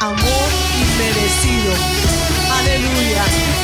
amor inmerecido. Aleluya.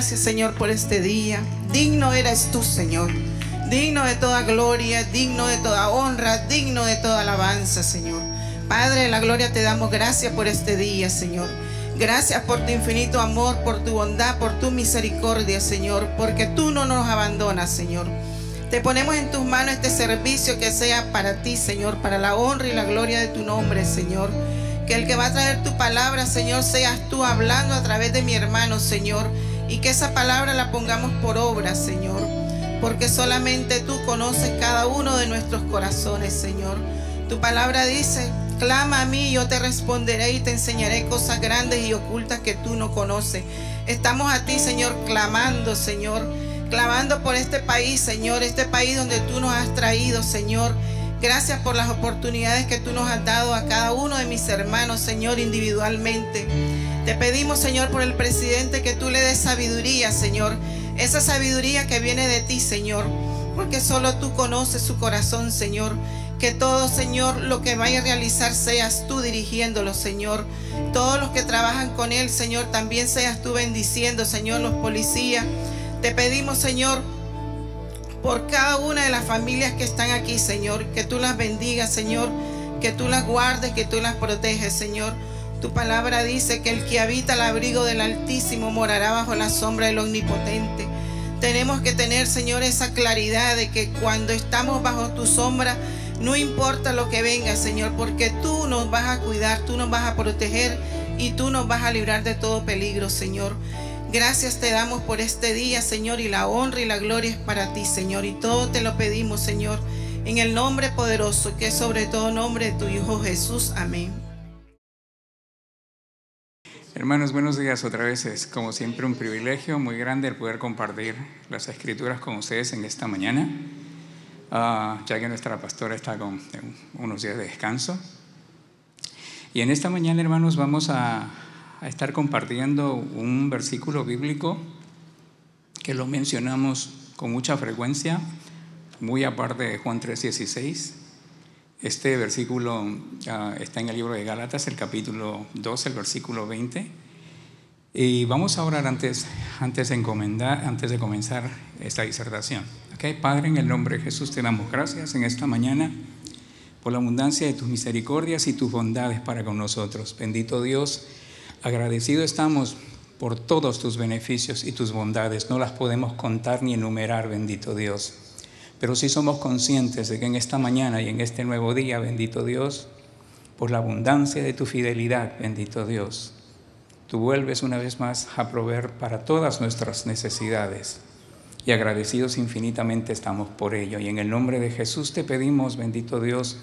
Gracias, Señor, por este día. Digno eres tú, Señor. Digno de toda gloria, digno de toda honra, digno de toda alabanza, Señor. Padre de la gloria, te damos gracias por este día, Señor. Gracias por tu infinito amor, por tu bondad, por tu misericordia, Señor, porque tú no nos abandonas, Señor. Te ponemos en tus manos este servicio, que sea para ti, Señor, para la honra y la gloria de tu nombre, Señor. Que el que va a traer tu palabra, Señor, seas tú hablando a través de mi hermano, Señor. Y que esa palabra la pongamos por obra, Señor. Porque solamente tú conoces cada uno de nuestros corazones, Señor. Tu palabra dice: clama a mí y yo te responderé y te enseñaré cosas grandes y ocultas que tú no conoces. Estamos a ti, Señor, clamando, Señor. Clamando por este país, Señor. Este país donde tú nos has traído, Señor. Gracias por las oportunidades que tú nos has dado a cada uno de mis hermanos, Señor, individualmente. Te pedimos, Señor, por el presidente, que tú le des sabiduría, Señor. Esa sabiduría que viene de ti, Señor. Porque solo tú conoces su corazón, Señor. Que todo, Señor, lo que vaya a realizar seas tú dirigiéndolo, Señor. Todos los que trabajan con él, Señor, también seas tú bendiciendo, Señor, los policías. Te pedimos, Señor, por cada una de las familias que están aquí, Señor, que tú las bendigas, Señor, que tú las guardes, que tú las proteges, Señor. Tu palabra dice que el que habita al abrigo del Altísimo morará bajo la sombra del Omnipotente. Tenemos que tener, Señor, esa claridad de que cuando estamos bajo tu sombra, no importa lo que venga, Señor, porque tú nos vas a cuidar, tú nos vas a proteger y tú nos vas a librar de todo peligro, Señor. Gracias te damos por este día, Señor, y la honra y la gloria es para ti, Señor. Y todo te lo pedimos, Señor, en el nombre poderoso, que es sobre todo nombre de tu Hijo Jesús. Amén. Hermanos, buenos días otra vez. Es como siempre un privilegio muy grande el poder compartir las Escrituras con ustedes en esta mañana, ya que nuestra pastora está con unos días de descanso. Y en esta mañana, hermanos, vamos a estar compartiendo un versículo bíblico que lo mencionamos con mucha frecuencia, muy aparte de Juan 3:16. Este versículo está en el libro de Gálatas, el capítulo 2, el versículo 20. Y vamos a orar antes de comenzar esta disertación. Okay, Padre, en el nombre de Jesús te damos gracias en esta mañana por la abundancia de tus misericordias y tus bondades para con nosotros. Bendito Dios, agradecido estamos por todos tus beneficios y tus bondades. No las podemos contar ni enumerar, bendito Dios. Pero sí somos conscientes de que en esta mañana y en este nuevo día, bendito Dios, por la abundancia de tu fidelidad, bendito Dios, tú vuelves una vez más a proveer para todas nuestras necesidades. Y agradecidos infinitamente estamos por ello. Y en el nombre de Jesús te pedimos, bendito Dios,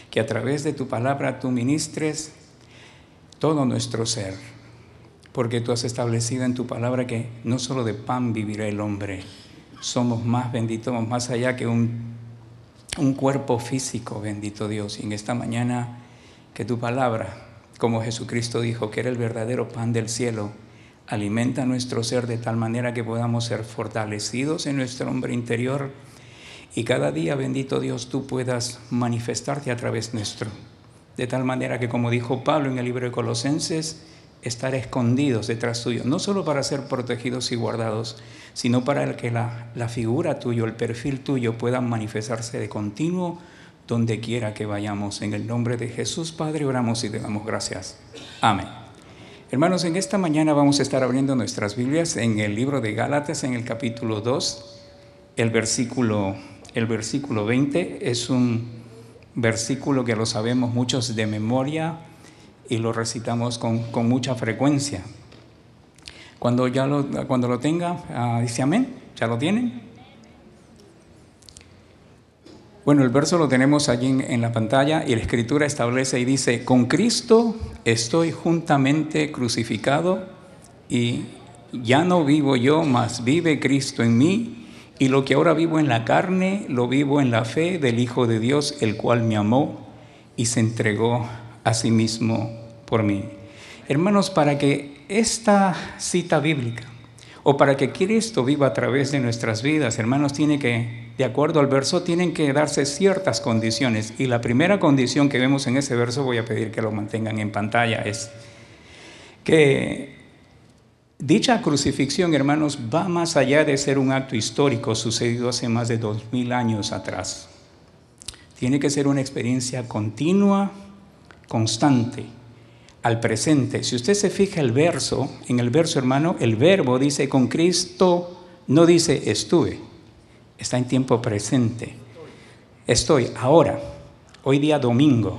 que a través de tu palabra tú ministres todo nuestro ser, porque tú has establecido en tu palabra que no solo de pan vivirá el hombre. Somos más, bendito, más allá que un cuerpo físico, bendito Dios. Y en esta mañana que tu palabra, como Jesucristo dijo, que era el verdadero pan del cielo, alimenta nuestro ser de tal manera que podamos ser fortalecidos en nuestro hombre interior y cada día, bendito Dios, tú puedas manifestarte a través nuestro. De tal manera que, como dijo Pablo en el libro de Colosenses, estar escondidos detrás tuyo, no solo para ser protegidos y guardados, sino para que la figura tuya, el perfil tuyo pueda manifestarse de continuo donde quiera que vayamos. En el nombre de Jesús, Padre, oramos y te damos gracias. Amén. Hermanos, en esta mañana vamos a estar abriendo nuestras Biblias en el libro de Gálatas, en el capítulo 2, el versículo 20. Es un versículo que lo sabemos muchos de memoria y lo recitamos con mucha frecuencia. Cuando lo tenga, dice amén. ¿Ya lo tienen? Bueno, el verso lo tenemos allí en la pantalla y la Escritura establece y dice: con Cristo estoy juntamente crucificado y ya no vivo yo, mas vive Cristo en mí, y lo que ahora vivo en la carne, lo vivo en la fe del Hijo de Dios, el cual me amó y se entregó a sí mismo por mí. Hermanos, para que esta cita bíblica o para que Cristo viva a través de nuestras vidas, hermanos, tiene que, de acuerdo al verso, tienen que darse ciertas condiciones. Y la primera condición que vemos en ese verso, voy a pedir que lo mantengan en pantalla, es que dicha crucifixión, hermanos, va más allá de ser un acto histórico sucedido hace más de 2000 años atrás. Tiene que ser una experiencia continua, constante, al presente. Si usted se fija en el verso, hermano, el verbo dice con Cristo, no dice estuve, está en tiempo presente. Estoy ahora, hoy día domingo.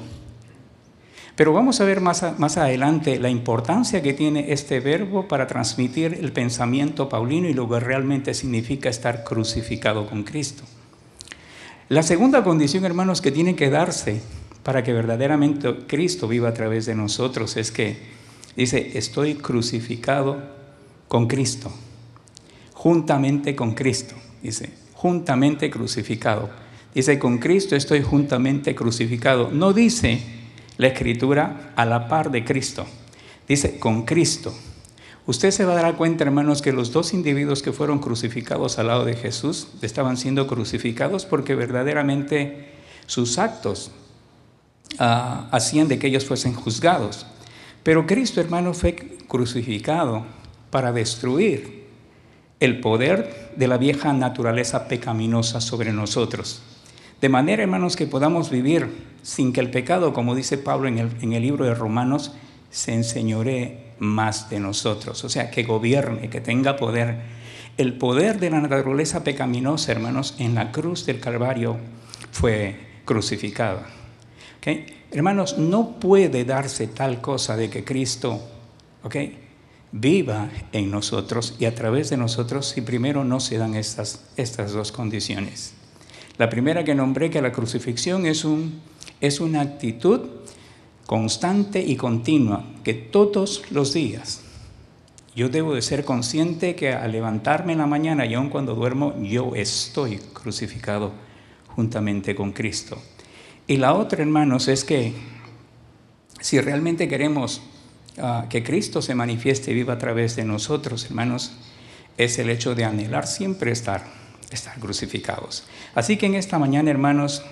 Pero vamos a ver más adelante la importancia que tiene este verbo para transmitir el pensamiento paulino y lo que realmente significa estar crucificado con Cristo. La segunda condición, hermanos, que tiene que darse para que verdaderamente Cristo viva a través de nosotros es que dice, estoy crucificado con Cristo, juntamente con Cristo, dice, juntamente crucificado. Dice, con Cristo estoy juntamente crucificado. No dice la Escritura a la par de Cristo, dice con Cristo. Usted se va a dar cuenta, hermanos, que los dos individuos que fueron crucificados al lado de Jesús estaban siendo crucificados porque verdaderamente sus actos hacían de que ellos fuesen juzgados. Pero Cristo, hermano, fue crucificado para destruir el poder de la vieja naturaleza pecaminosa sobre nosotros. De manera, hermanos, que podamos vivir sin que el pecado, como dice Pablo en el libro de Romanos, se enseñoree más de nosotros. O sea, que gobierne, que tenga poder. El poder de la naturaleza pecaminosa, hermanos, en la cruz del Calvario fue crucificado. ¿Okay? Hermanos, no puede darse tal cosa de que Cristo, viva en nosotros y a través de nosotros si primero no se dan estas dos condiciones. La primera que nombré, que la crucifixión es una actitud constante y continua, que todos los días yo debo de ser consciente que al levantarme en la mañana y aun cuando duermo, yo estoy crucificado juntamente con Cristo. Y la otra, hermanos, es que si realmente queremos que Cristo se manifieste y viva a través de nosotros, hermanos, es el hecho de anhelar siempre estar crucificados. Así que en esta mañana, hermanos,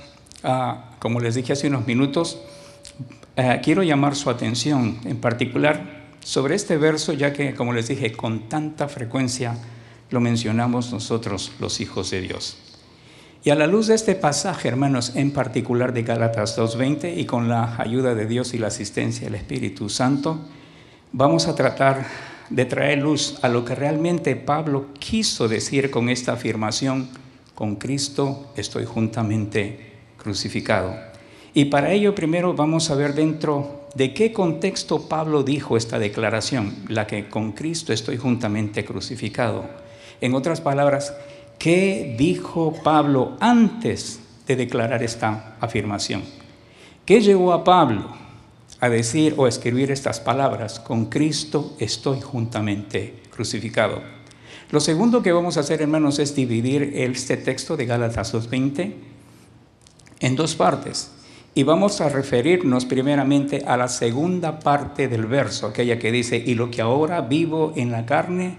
como les dije hace unos minutos, quiero llamar su atención en particular sobre este verso, ya que, como les dije, con tanta frecuencia lo mencionamos nosotros, los hijos de Dios. Y a la luz de este pasaje, hermanos, en particular de Gálatas 2:20, y con la ayuda de Dios y la asistencia del Espíritu Santo, vamos a tratar de traer luz a lo que realmente Pablo quiso decir con esta afirmación: con Cristo estoy juntamente crucificado. Y para ello primero vamos a ver dentro de qué contexto Pablo dijo esta declaración, la que con Cristo estoy juntamente crucificado. En otras palabras, ¿qué dijo Pablo antes de declarar esta afirmación? ¿Qué llevó a Pablo a decir o escribir estas palabras? Con Cristo estoy juntamente crucificado. Lo segundo que vamos a hacer, hermanos, es dividir este texto de Gálatas 2:20 en dos partes. Y vamos a referirnos primeramente a la segunda parte del verso, aquella que dice, y lo que ahora vivo en la carne,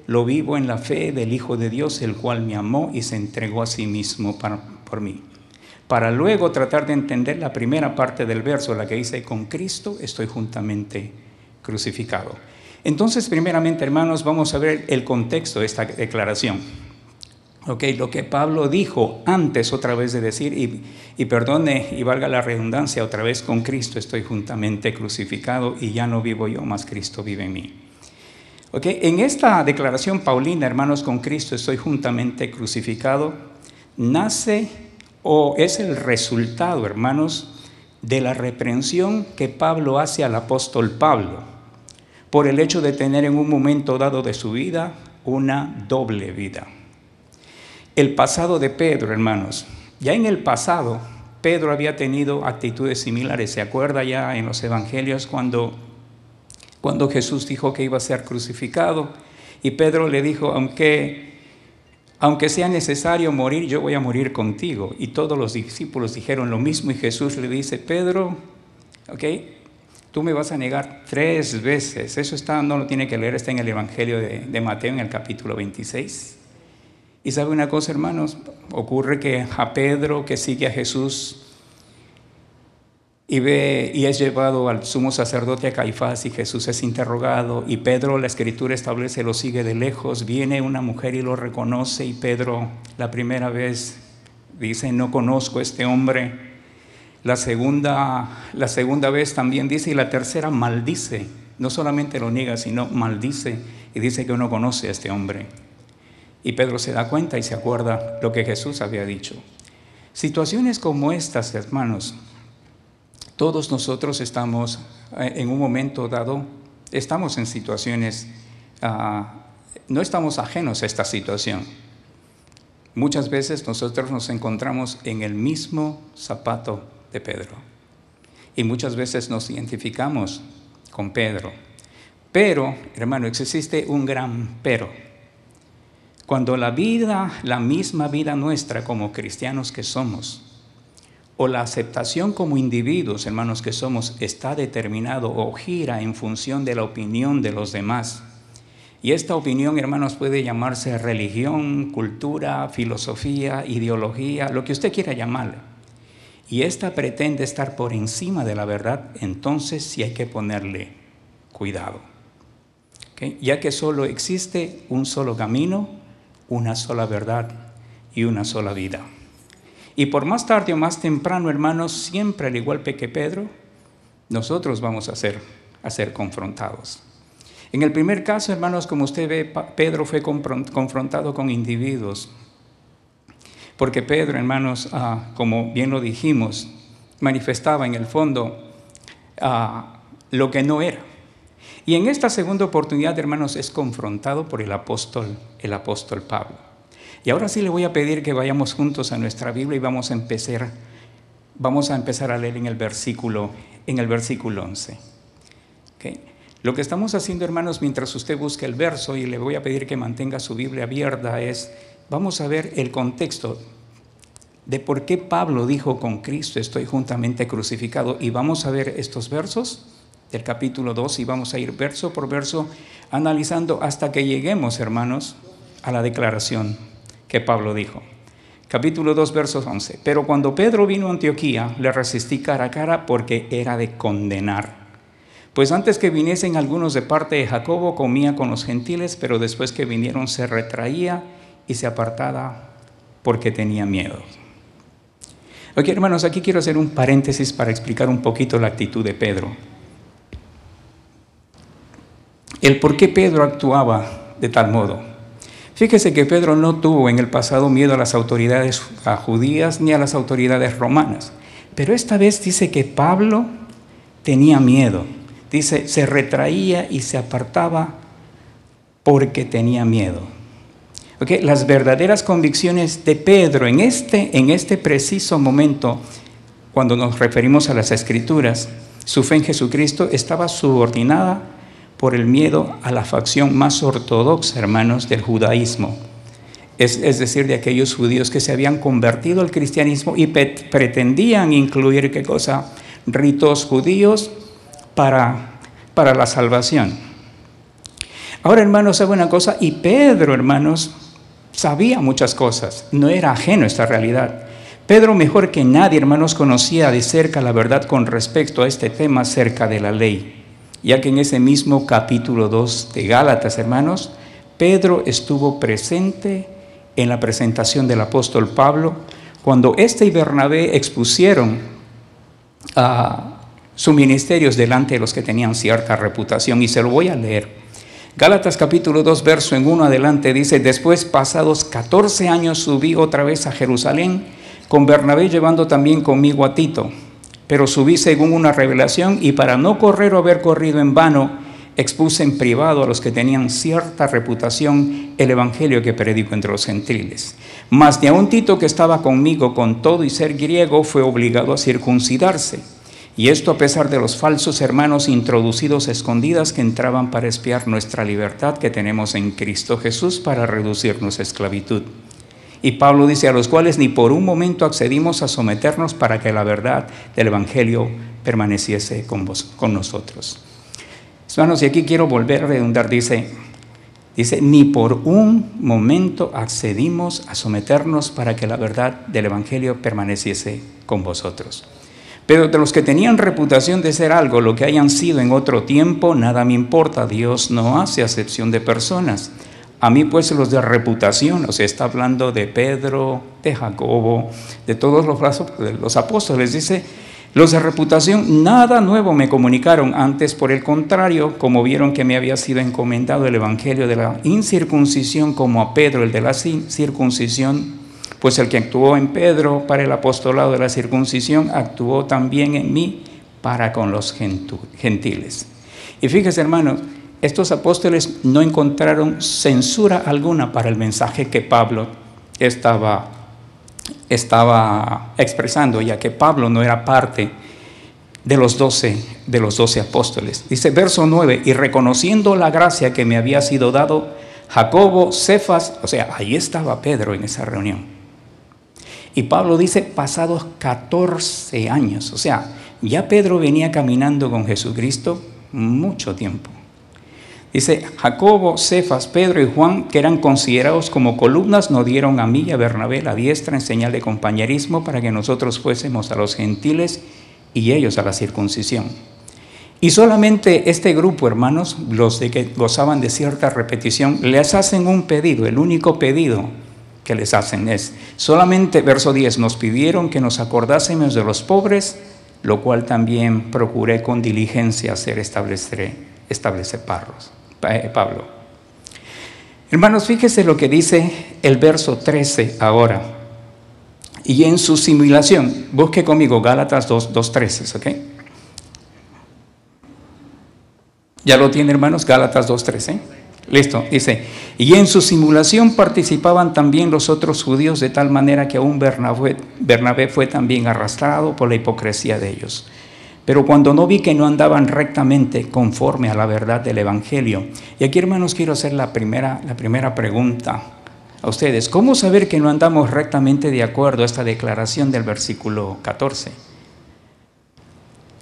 lo vivo en la fe del Hijo de Dios, el cual me amó y se entregó a sí mismo por mí. Para luego tratar de entender la primera parte del verso, la que dice, con Cristo estoy juntamente crucificado. Entonces, primeramente, hermanos, vamos a ver el contexto de esta declaración. Lo que Pablo dijo antes, otra vez de decir, y perdone y valga la redundancia, otra vez, con Cristo estoy juntamente crucificado y ya no vivo yo, mas Cristo vive en mí. En esta declaración paulina, hermanos, con Cristo estoy juntamente crucificado, nace o es el resultado, hermanos, de la reprensión que Pablo hace al apóstol Pablo por el hecho de tener en un momento dado de su vida una doble vida. El pasado de Pedro, hermanos, ya en el pasado Pedro había tenido actitudes similares. ¿Se acuerda ya en los evangelios cuando Jesús dijo que iba a ser crucificado? Y Pedro le dijo, aunque sea necesario morir, yo voy a morir contigo. Y todos los discípulos dijeron lo mismo y Jesús le dice, Pedro, tú me vas a negar 3 veces. Eso no lo tiene que leer, está en el Evangelio de Mateo en el capítulo 26. Y sabe una cosa, hermanos, ocurre que a Pedro, que sigue a Jesús y es llevado al sumo sacerdote a Caifás, y Jesús es interrogado, y Pedro, la Escritura establece, lo sigue de lejos. Viene una mujer y lo reconoce, y Pedro la primera vez dice, no conozco a este hombre. La segunda vez también dice, y la tercera maldice. No solamente lo niega, sino maldice y dice que no conoce a este hombre. Y Pedro se da cuenta y se acuerda lo que Jesús había dicho. Situaciones como estas, hermanos, todos nosotros estamos en un momento dado, estamos en situaciones, no estamos ajenos a esta situación. Muchas veces nosotros nos encontramos en el mismo zapato de Pedro y muchas veces nos identificamos con Pedro. Pero, hermano, existe un gran pero. Cuando la vida, la misma vida nuestra como cristianos que somos, o la aceptación como individuos, hermanos, que somos, está determinado o gira en función de la opinión de los demás. Y esta opinión, hermanos, puede llamarse religión, cultura, filosofía, ideología, lo que usted quiera llamarle. Y esta pretende estar por encima de la verdad, entonces sí hay que ponerle cuidado. ¿Okay? Ya que solo existe un solo camino, una sola verdad y una sola vida. Y por más tarde o más temprano, hermanos, siempre al igual que Pedro, nosotros vamos a ser confrontados. En el primer caso, hermanos, como usted ve, Pedro fue confrontado con individuos. Porque Pedro, hermanos, como bien lo dijimos, manifestaba en el fondo lo que no era. Y en esta segunda oportunidad, hermanos, es confrontado por el apóstol Pablo. Y ahora sí le voy a pedir que vayamos juntos a nuestra Biblia y vamos a empezar a leer en el versículo 11. ¿Okay? Lo que estamos haciendo, hermanos, mientras usted busca el verso, y le voy a pedir que mantenga su Biblia abierta, vamos a ver el contexto de por qué Pablo dijo: con Cristo estoy juntamente crucificado. Y vamos a ver estos versos del capítulo 2 y vamos a ir verso por verso analizando hasta que lleguemos, hermanos, a la declaración que Pablo dijo. Capítulo 2, versos 11. Pero cuando Pedro vino a Antioquía, le resistí cara a cara porque era de condenar. Pues antes que viniesen algunos de parte de Jacobo, comía con los gentiles, pero después que vinieron se retraía y se apartaba porque tenía miedo. Ok, hermanos, aquí quiero hacer un paréntesis para explicar un poquito la actitud de Pedro. El por qué Pedro actuaba de tal modo. Fíjese que Pedro no tuvo en el pasado miedo a las autoridades judías ni a las autoridades romanas. Pero esta vez dice que Pablo tenía miedo. Dice, se retraía y se apartaba porque tenía miedo. Okay, las verdaderas convicciones de Pedro en este preciso momento, cuando nos referimos a las Escrituras, su fe en Jesucristo estaba subordinada por el miedo a la facción más ortodoxa, hermanos, del judaísmo. Es decir, de aquellos judíos que se habían convertido al cristianismo y pretendían incluir, ¿qué cosa? Ritos judíos para la salvación. Ahora, hermanos, ¿sabe una cosa? Y Pedro, hermanos, sabía muchas cosas, no era ajeno a esta realidad. Pedro, mejor que nadie, hermanos, conocía de cerca la verdad con respecto a este tema acerca de la ley, ya que en ese mismo capítulo 2 de Gálatas, hermanos, Pedro estuvo presente en la presentación del apóstol Pablo, cuando éste y Bernabé expusieron sus ministerios delante de los que tenían cierta reputación, y se lo voy a leer. Gálatas capítulo 2, verso en 1 adelante, dice: después, pasados 14 años, subí otra vez a Jerusalén, con Bernabé llevando también conmigo a Tito. Pero subí según una revelación, y para no correr o haber corrido en vano, expuse en privado a los que tenían cierta reputación el evangelio que predico entre los gentiles. Mas ni aun Tito, que estaba conmigo, con todo y ser griego, fue obligado a circuncidarse. Y esto a pesar de los falsos hermanos introducidos a escondidas que entraban para espiar nuestra libertad que tenemos en Cristo Jesús para reducirnos a esclavitud. Y Pablo dice: a los cuales ni por un momento accedimos a someternos para que la verdad del evangelio permaneciese con nosotros. Hermanos, y aquí quiero volver a redundar, dice, ni por un momento accedimos a someternos para que la verdad del evangelio permaneciese con vosotros. Pero de los que tenían reputación de ser algo, lo que hayan sido en otro tiempo, nada me importa. Dios no hace acepción de personas. A mí, pues, los de reputación, o sea, está hablando de Pedro, de Jacobo, de todos los apóstoles, dice, los de reputación nada nuevo me comunicaron, antes por el contrario, como vieron que me había sido encomendado el evangelio de la incircuncisión como a Pedro el de la circuncisión, pues el que actuó en Pedro para el apostolado de la circuncisión actuó también en mí para con los gentiles. Y fíjese, hermanos, estos apóstoles no encontraron censura alguna para el mensaje que Pablo estaba expresando, ya que Pablo no era parte de los 12 apóstoles. Dice verso 9, y reconociendo la gracia que me había sido dado, Jacobo, Cefas, o sea, ahí estaba Pedro en esa reunión. Y Pablo dice, pasados 14 años, o sea, ya Pedro venía caminando con Jesucristo mucho tiempo. Dice, Jacobo, Cefas, Pedro y Juan, que eran considerados como columnas, nos dieron a mí y a Bernabé la diestra en señal de compañerismo para que nosotros fuésemos a los gentiles y ellos a la circuncisión. Y solamente este grupo, hermanos, los de que gozaban de cierta repetición, les hacen un pedido. El único pedido que les hacen es, solamente, verso 10, nos pidieron que nos acordásemos de los pobres, lo cual también procuré con diligencia hacer establecer Pablo. Hermanos, fíjese lo que dice el verso 13 ahora. Y en su simulación, busque conmigo Gálatas 2:13, ¿ok? ¿Ya lo tiene, hermanos? Gálatas 2:13. Listo, dice, y en su simulación participaban también los otros judíos, de tal manera que aún Bernabé fue también arrastrado por la hipocresía de ellos. Pero cuando no vi que no andaban rectamente conforme a la verdad del Evangelio. Y aquí, hermanos, quiero hacer la primera pregunta a ustedes. ¿Cómo saber que no andamos rectamente de acuerdo a esta declaración del versículo 14?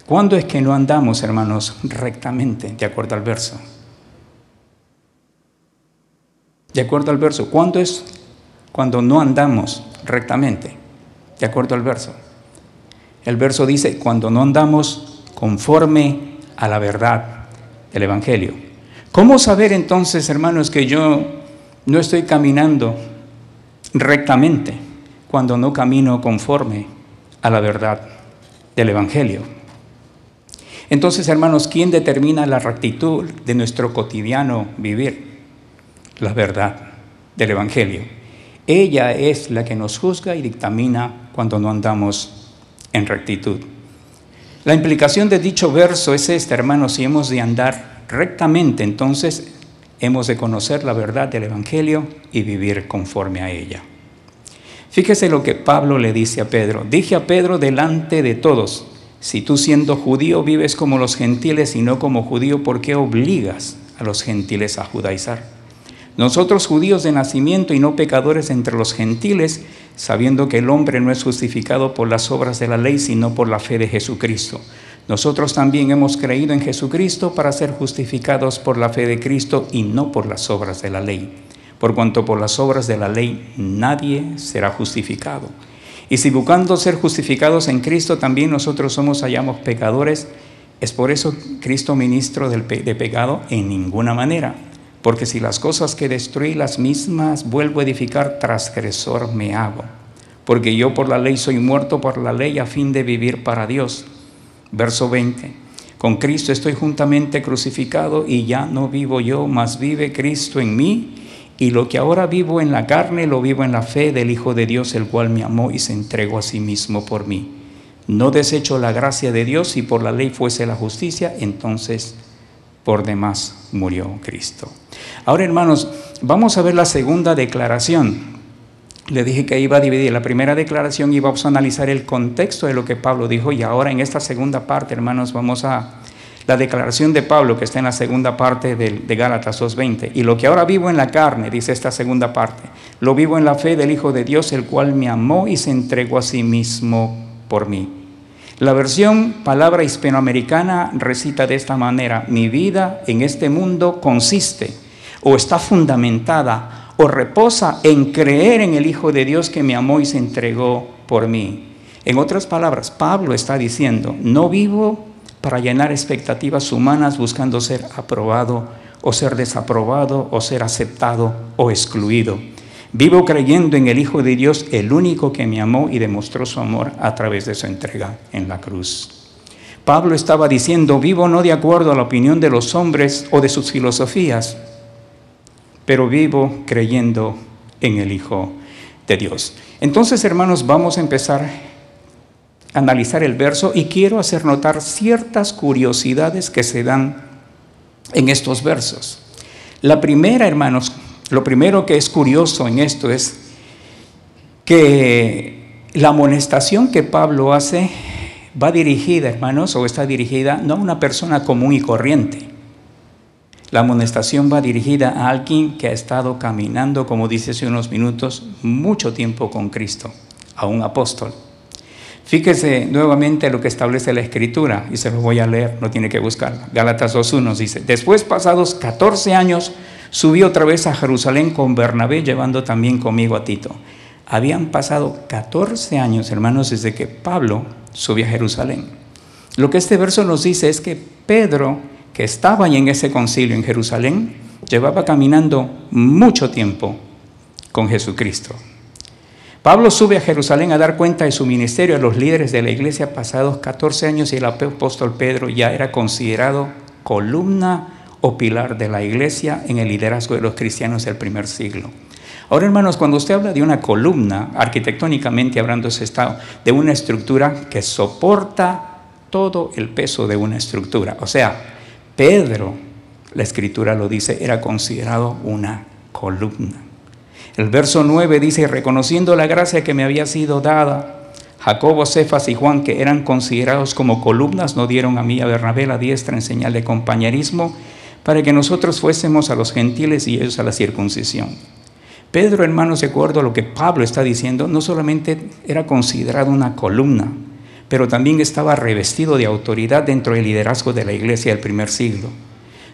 ¿Cuándo es que no andamos, hermanos, rectamente de acuerdo al verso? De acuerdo al verso. ¿Cuándo es cuando no andamos rectamente de acuerdo al verso? El verso dice, cuando no andamos conforme a la verdad del Evangelio. ¿Cómo saber entonces, hermanos, que yo no estoy caminando rectamente cuando no camino conforme a la verdad del Evangelio? Entonces, hermanos, ¿quién determina la rectitud de nuestro cotidiano vivir? La verdad del Evangelio. Ella es la que nos juzga y dictamina cuando no andamos en rectitud. La implicación de dicho verso es esta, hermanos: si hemos de andar rectamente, entonces hemos de conocer la verdad del Evangelio y vivir conforme a ella. Fíjese lo que Pablo le dice a Pedro. Dije a Pedro delante de todos, si tú siendo judío vives como los gentiles y no como judío, ¿por qué obligas a los gentiles a judaizar? Nosotros judíos de nacimiento y no pecadores entre los gentiles, sabiendo que el hombre no es justificado por las obras de la ley, sino por la fe de Jesucristo. Nosotros también hemos creído en Jesucristo para ser justificados por la fe de Cristo y no por las obras de la ley. Por cuanto por las obras de la ley nadie será justificado. Y si buscando ser justificados en Cristo también nosotros hallamos pecadores, ¿es por eso Cristo ministro de pecado? En ninguna manera. Porque si las cosas que destruí las mismas vuelvo a edificar, transgresor me hago. Porque yo por la ley soy muerto por la ley a fin de vivir para Dios. Verso 20. Con Cristo estoy juntamente crucificado y ya no vivo yo, mas vive Cristo en mí. Y lo que ahora vivo en la carne, lo vivo en la fe del Hijo de Dios, el cual me amó y se entregó a sí mismo por mí. No desecho la gracia de Dios, si por la ley fuese la justicia, entonces por demás murió Cristo. Ahora, hermanos, vamos a ver la segunda declaración. Le dije que iba a dividir. La primera declaración íbamos a analizar el contexto de lo que Pablo dijo, y ahora en esta segunda parte, hermanos, vamos a la declaración de Pablo que está en la segunda parte de Gálatas 2:20. Y lo que ahora vivo en la carne, dice esta segunda parte, lo vivo en la fe del Hijo de Dios, el cual me amó y se entregó a sí mismo por mí. La versión palabra hispanoamericana recita de esta manera: mi vida en este mundo consiste o está fundamentada o reposa en creer en el Hijo de Dios que me amó y se entregó por mí. En otras palabras, Pablo está diciendo, no vivo para llenar expectativas humanas buscando ser aprobado o ser desaprobado o ser aceptado o excluido. Vivo creyendo en el Hijo de Dios, el único que me amó y demostró su amor a través de su entrega en la cruz. Pablo estaba diciendo, vivo no de acuerdo a la opinión de los hombres o de sus filosofías, pero vivo creyendo en el Hijo de Dios. Entonces, hermanos, vamos a empezar analizar el verso y quiero hacer notar ciertas curiosidades que se dan en estos versos. La primera, hermanos, lo primero que es curioso en esto es que la amonestación que Pablo hace va dirigida, hermanos, o está dirigida no a una persona común y corriente. La amonestación va dirigida a alguien que ha estado caminando, como dice hace unos minutos, mucho tiempo con Cristo, a un apóstol. Fíjese nuevamente lo que establece la Escritura, y se lo voy a leer, no tiene que buscarlo. Gálatas 2:1 dice: después, pasados 14 años, subí otra vez a Jerusalén con Bernabé, llevando también conmigo a Tito. Habían pasado 14 años, hermanos, desde que Pablo subió a Jerusalén. Lo que este verso nos dice es que Pedro, que estaba ahí en ese concilio en Jerusalén, llevaba caminando mucho tiempo con Jesucristo. Pablo sube a Jerusalén a dar cuenta de su ministerio a los líderes de la iglesia pasados 14 años, y el apóstol Pedro ya era considerado columna o pilar de la iglesia en el liderazgo de los cristianos del primer siglo. Ahora, hermanos, cuando usted habla de una columna, arquitectónicamente hablando, se está de una estructura que soporta todo el peso de una estructura. O sea, Pedro, la Escritura lo dice, era considerado una columna. El verso 9 dice: reconociendo la gracia que me había sido dada, Jacobo, Cefas y Juan, que eran considerados como columnas, no dieron a mí y a Bernabé la diestra en señal de compañerismo, para que nosotros fuésemos a los gentiles y ellos a la circuncisión. Pedro, hermanos, de acuerdo a lo que Pablo está diciendo, no solamente era considerado una columna, pero también estaba revestido de autoridad dentro del liderazgo de la iglesia del primer siglo.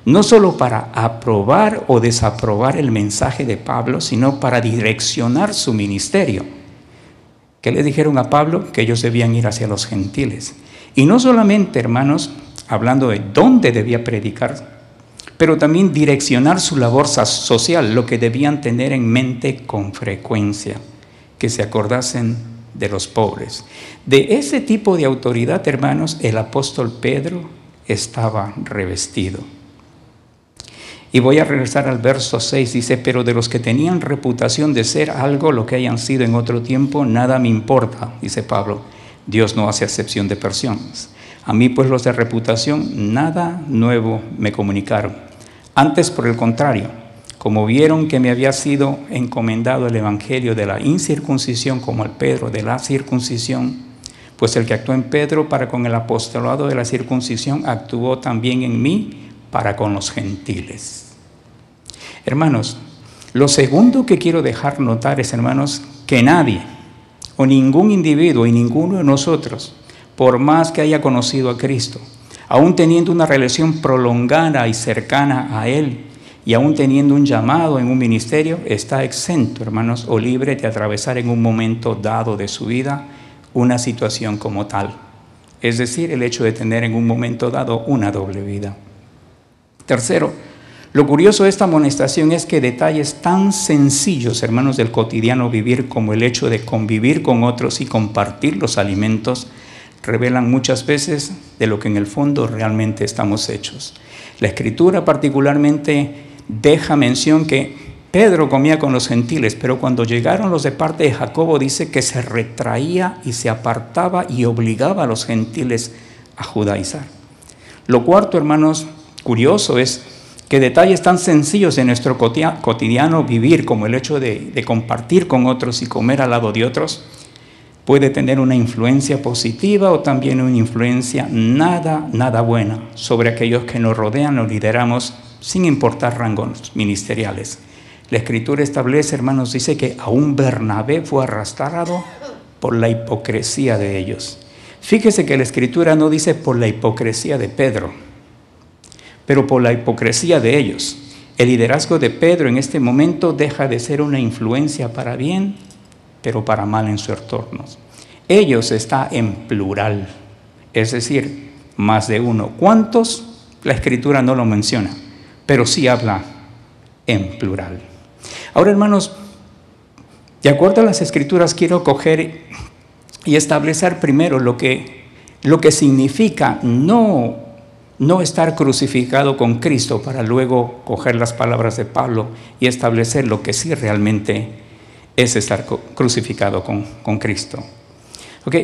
No solo para aprobar o desaprobar el mensaje de Pablo, sino para direccionar su ministerio. ¿Qué le dijeron a Pablo? Que ellos debían ir hacia los gentiles. Y no solamente, hermanos, hablando de dónde debía predicar, pero también direccionar su labor social, lo que debían tener en mente con frecuencia, que se acordasen de los pobres. De ese tipo de autoridad, hermanos, el apóstol Pedro estaba revestido. Y voy a regresar al verso 6, dice: pero de los que tenían reputación de ser algo, lo que hayan sido en otro tiempo, nada me importa, dice Pablo. Dios no hace acepción de personas. A mí, pues, los de reputación, nada nuevo me comunicaron. Antes, por el contrario, como vieron que me había sido encomendado el evangelio de la incircuncisión como al Pedro de la circuncisión, pues el que actuó en Pedro para con el apostolado de la circuncisión, actuó también en mí para con los gentiles. Hermanos, lo segundo que quiero dejar notar es, hermanos, que nadie o ningún individuo y ninguno de nosotros, por más que haya conocido a Cristo, aún teniendo una relación prolongada y cercana a Él, y aún teniendo un llamado en un ministerio, está exento, hermanos, o libre de atravesar en un momento dado de su vida una situación como tal. Es decir, el hecho de tener en un momento dado una doble vida. Tercero, lo curioso de esta amonestación es que detalles tan sencillos, hermanos, del cotidiano vivir, como el hecho de convivir con otros y compartir los alimentos, revelan muchas veces de lo que en el fondo realmente estamos hechos. La Escritura particularmente deja mención que Pedro comía con los gentiles, pero cuando llegaron los de parte de Jacobo, dice que se retraía y se apartaba y obligaba a los gentiles a judaizar. Lo cuarto, hermanos, curioso es que detalles tan sencillos en nuestro cotidiano vivir, como el hecho de compartir con otros y comer al lado de otros, puede tener una influencia positiva o también una influencia nada buena sobre aquellos que nos rodean o lideramos, sin importar rangos ministeriales. La Escritura establece, hermanos, dice que aún Bernabé fue arrastrado por la hipocresía de ellos. Fíjese que la Escritura no dice por la hipocresía de Pedro, pero por la hipocresía de ellos. El liderazgo de Pedro en este momento deja de ser una influencia para bien, pero para mal en su entorno. Ellos está en plural, es decir, más de uno. ¿Cuántos? La Escritura no lo menciona, pero sí habla en plural. Ahora, hermanos, de acuerdo a las Escrituras, quiero coger y establecer primero lo que significa no estar crucificado con Cristo, para luego coger las palabras de Pablo y establecer lo que sí realmente es estar crucificado con Cristo. Ok,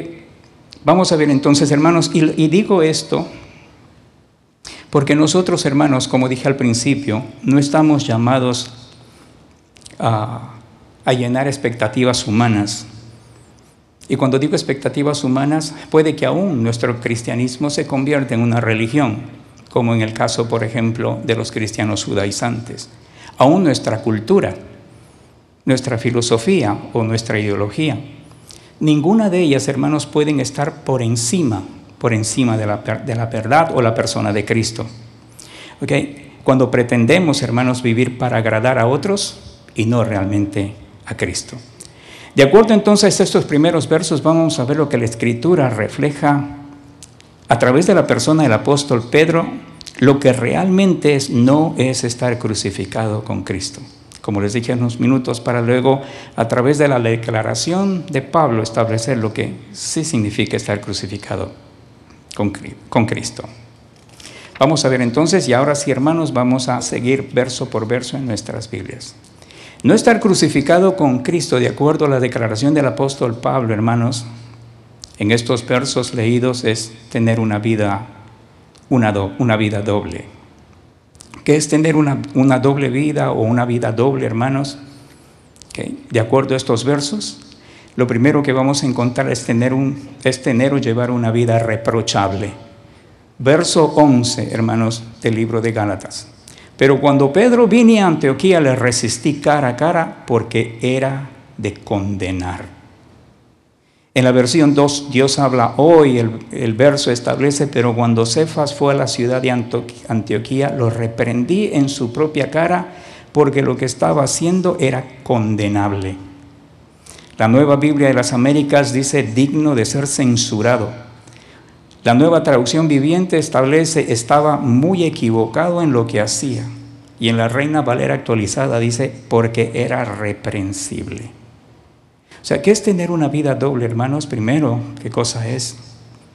Vamos a ver entonces, hermanos, y digo esto porque nosotros, hermanos, como dije al principio, no estamos llamados a llenar expectativas humanas. Y cuando digo expectativas humanas, puede que aún nuestro cristianismo se convierta en una religión, como en el caso, por ejemplo, de los cristianos judaizantes. Aún nuestra cultura, nuestra filosofía o nuestra ideología, ninguna de ellas, hermanos, pueden estar por encima de la verdad o la persona de Cristo. ¿Okay? Cuando pretendemos, hermanos, vivir para agradar a otros y no realmente a Cristo. De acuerdo entonces a estos primeros versos, vamos a ver lo que la Escritura refleja a través de la persona del apóstol Pedro, lo que realmente no es estar crucificado con Cristo. Como les dije en unos minutos, para luego, a través de la declaración de Pablo, establecer lo que sí significa estar crucificado con Cristo. Vamos a ver entonces, y ahora sí, hermanos, vamos a seguir verso por verso en nuestras Biblias. No estar crucificado con Cristo, de acuerdo a la declaración del apóstol Pablo, hermanos, en estos versos leídos, es tener una vida doble. ¿Qué es tener una doble vida o una vida doble, hermanos? ¿Okay? De acuerdo a estos versos, lo primero que vamos a encontrar es tener o llevar una vida reprochable. Verso 11, hermanos, del libro de Gálatas. Pero cuando Pedro vine a Antioquía, le resistí cara a cara porque era de condenar. En la versión 2, Dios habla hoy, el verso establece, pero cuando Cefas fue a la ciudad de Antioquía, lo reprendí en su propia cara porque lo que estaba haciendo era condenable. La Nueva Biblia de las Américas dice digno de ser censurado. La Nueva Traducción Viviente establece estaba muy equivocado en lo que hacía. Y en la Reina Valera actualizada dice porque era reprensible. O sea, ¿qué es tener una vida doble, hermanos? Primero, ¿qué cosa es?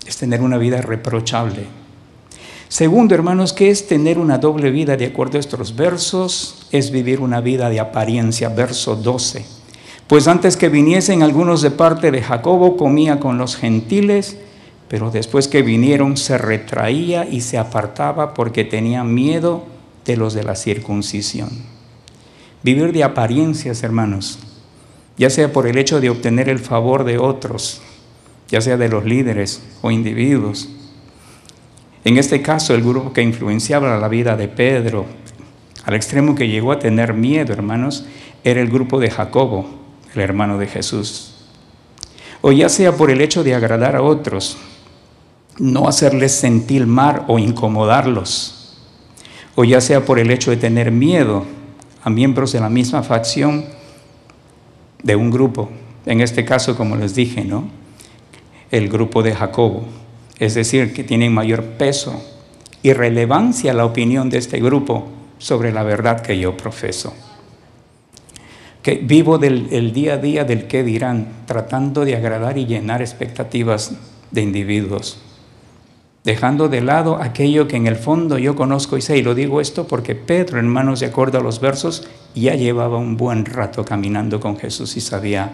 Es tener una vida reprochable. Segundo, hermanos, ¿qué es tener una doble vida? De acuerdo a estos versos, es vivir una vida de apariencia. Verso 12. Pues antes que viniesen algunos de parte de Jacobo, comía con los gentiles, pero después que vinieron se retraía y se apartaba porque tenía miedo de los de la circuncisión. Vivir de apariencias, hermanos, ya sea por el hecho de obtener el favor de otros, ya sea de los líderes o individuos. En este caso, el grupo que influenciaba la vida de Pedro, al extremo que llegó a tener miedo, hermanos, era el grupo de Jacobo, el hermano de Jesús. O ya sea por el hecho de agradar a otros, no hacerles sentir mal o incomodarlos. O ya sea por el hecho de tener miedo a miembros de la misma facción de un grupo. En este caso, como les dije, ¿no? El grupo de Jacobo. Es decir, que tienen mayor peso y relevancia la opinión de este grupo sobre la verdad que yo profeso. Que vivo el día a día del qué dirán, tratando de agradar y llenar expectativas de individuos, dejando de lado aquello que en el fondo yo conozco y sé. Y lo digo esto porque Pedro, hermanos, de acuerdo a los versos, ya llevaba un buen rato caminando con Jesús y sabía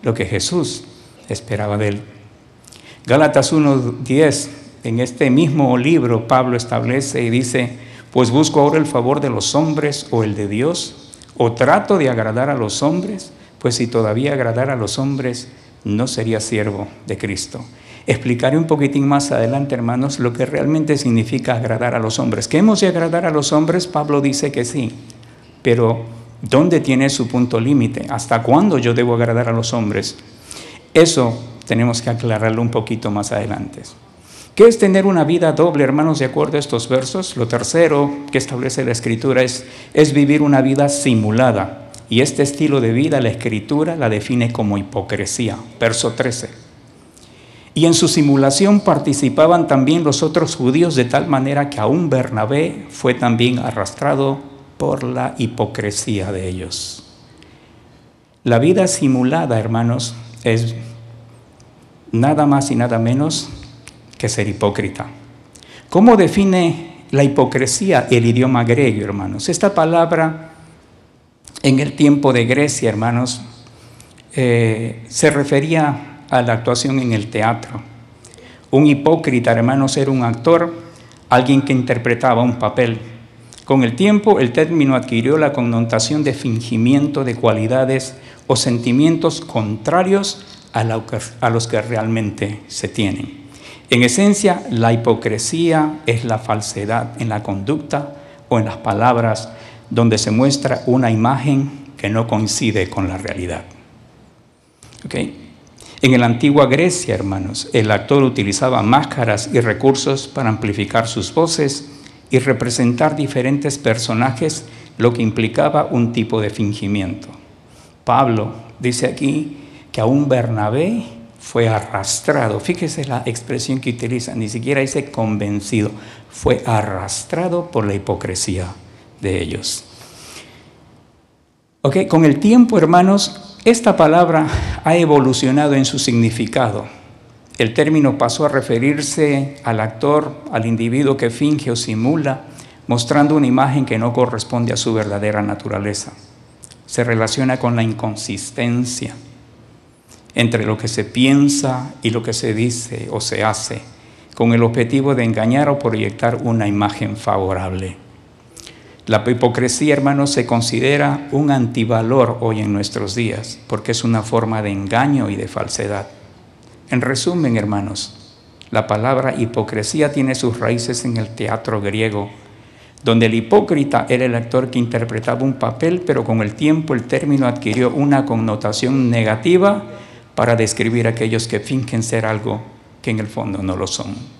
lo que Jesús esperaba de él. Gálatas 1:10, en este mismo libro Pablo establece y dice, pues busco ahora el favor de los hombres o el de Dios, o trato de agradar a los hombres, pues si todavía agradara a los hombres, no sería siervo de Cristo. Explicaré un poquitín más adelante, hermanos, lo que realmente significa agradar a los hombres. ¿Que hemos de agradar a los hombres? Pablo dice que sí, pero ¿dónde tiene su punto límite? ¿Hasta cuándo yo debo agradar a los hombres? Eso tenemos que aclararlo un poquito más adelante. ¿Qué es tener una vida doble, hermanos, de acuerdo a estos versos? Lo tercero que establece la Escritura es vivir una vida simulada. Y este estilo de vida la Escritura la define como hipocresía. Verso 13. Y en su simulación participaban también los otros judíos, de tal manera que aún Bernabé fue también arrastrado por la hipocresía de ellos. La vida simulada, hermanos, es nada más y nada menos que ser hipócrita. ¿Cómo define la hipocresía el idioma griego, hermanos? Esta palabra en el tiempo de Grecia, hermanos, se refería a la actuación en el teatro. Un hipócrita, hermanos, era un actor, alguien que interpretaba un papel. Con el tiempo, el término adquirió la connotación de fingimiento de cualidades o sentimientos contrarios a los que realmente se tienen. En esencia, la hipocresía es la falsedad en la conducta o en las palabras, donde se muestra una imagen que no coincide con la realidad. ¿Okay? En la antigua Grecia, hermanos, el actor utilizaba máscaras y recursos para amplificar sus voces y representar diferentes personajes, lo que implicaba un tipo de fingimiento. Pablo dice aquí que aún Bernabé fue arrastrado. Fíjese la expresión que utiliza, ni siquiera dice convencido, fue arrastrado por la hipocresía de ellos. Okay, con el tiempo, hermanos, esta palabra ha evolucionado en su significado. El término pasó a referirse al actor, al individuo que finge o simula, mostrando una imagen que no corresponde a su verdadera naturaleza. Se relaciona con la inconsistencia entre lo que se piensa y lo que se dice o se hace, con el objetivo de engañar o proyectar una imagen favorable. La hipocresía, hermanos, se considera un antivalor hoy en nuestros días, porque es una forma de engaño y de falsedad. En resumen, hermanos, la palabra hipocresía tiene sus raíces en el teatro griego, donde el hipócrita era el actor que interpretaba un papel, pero con el tiempo el término adquirió una connotación negativa para describir a aquellos que fingen ser algo que en el fondo no lo son.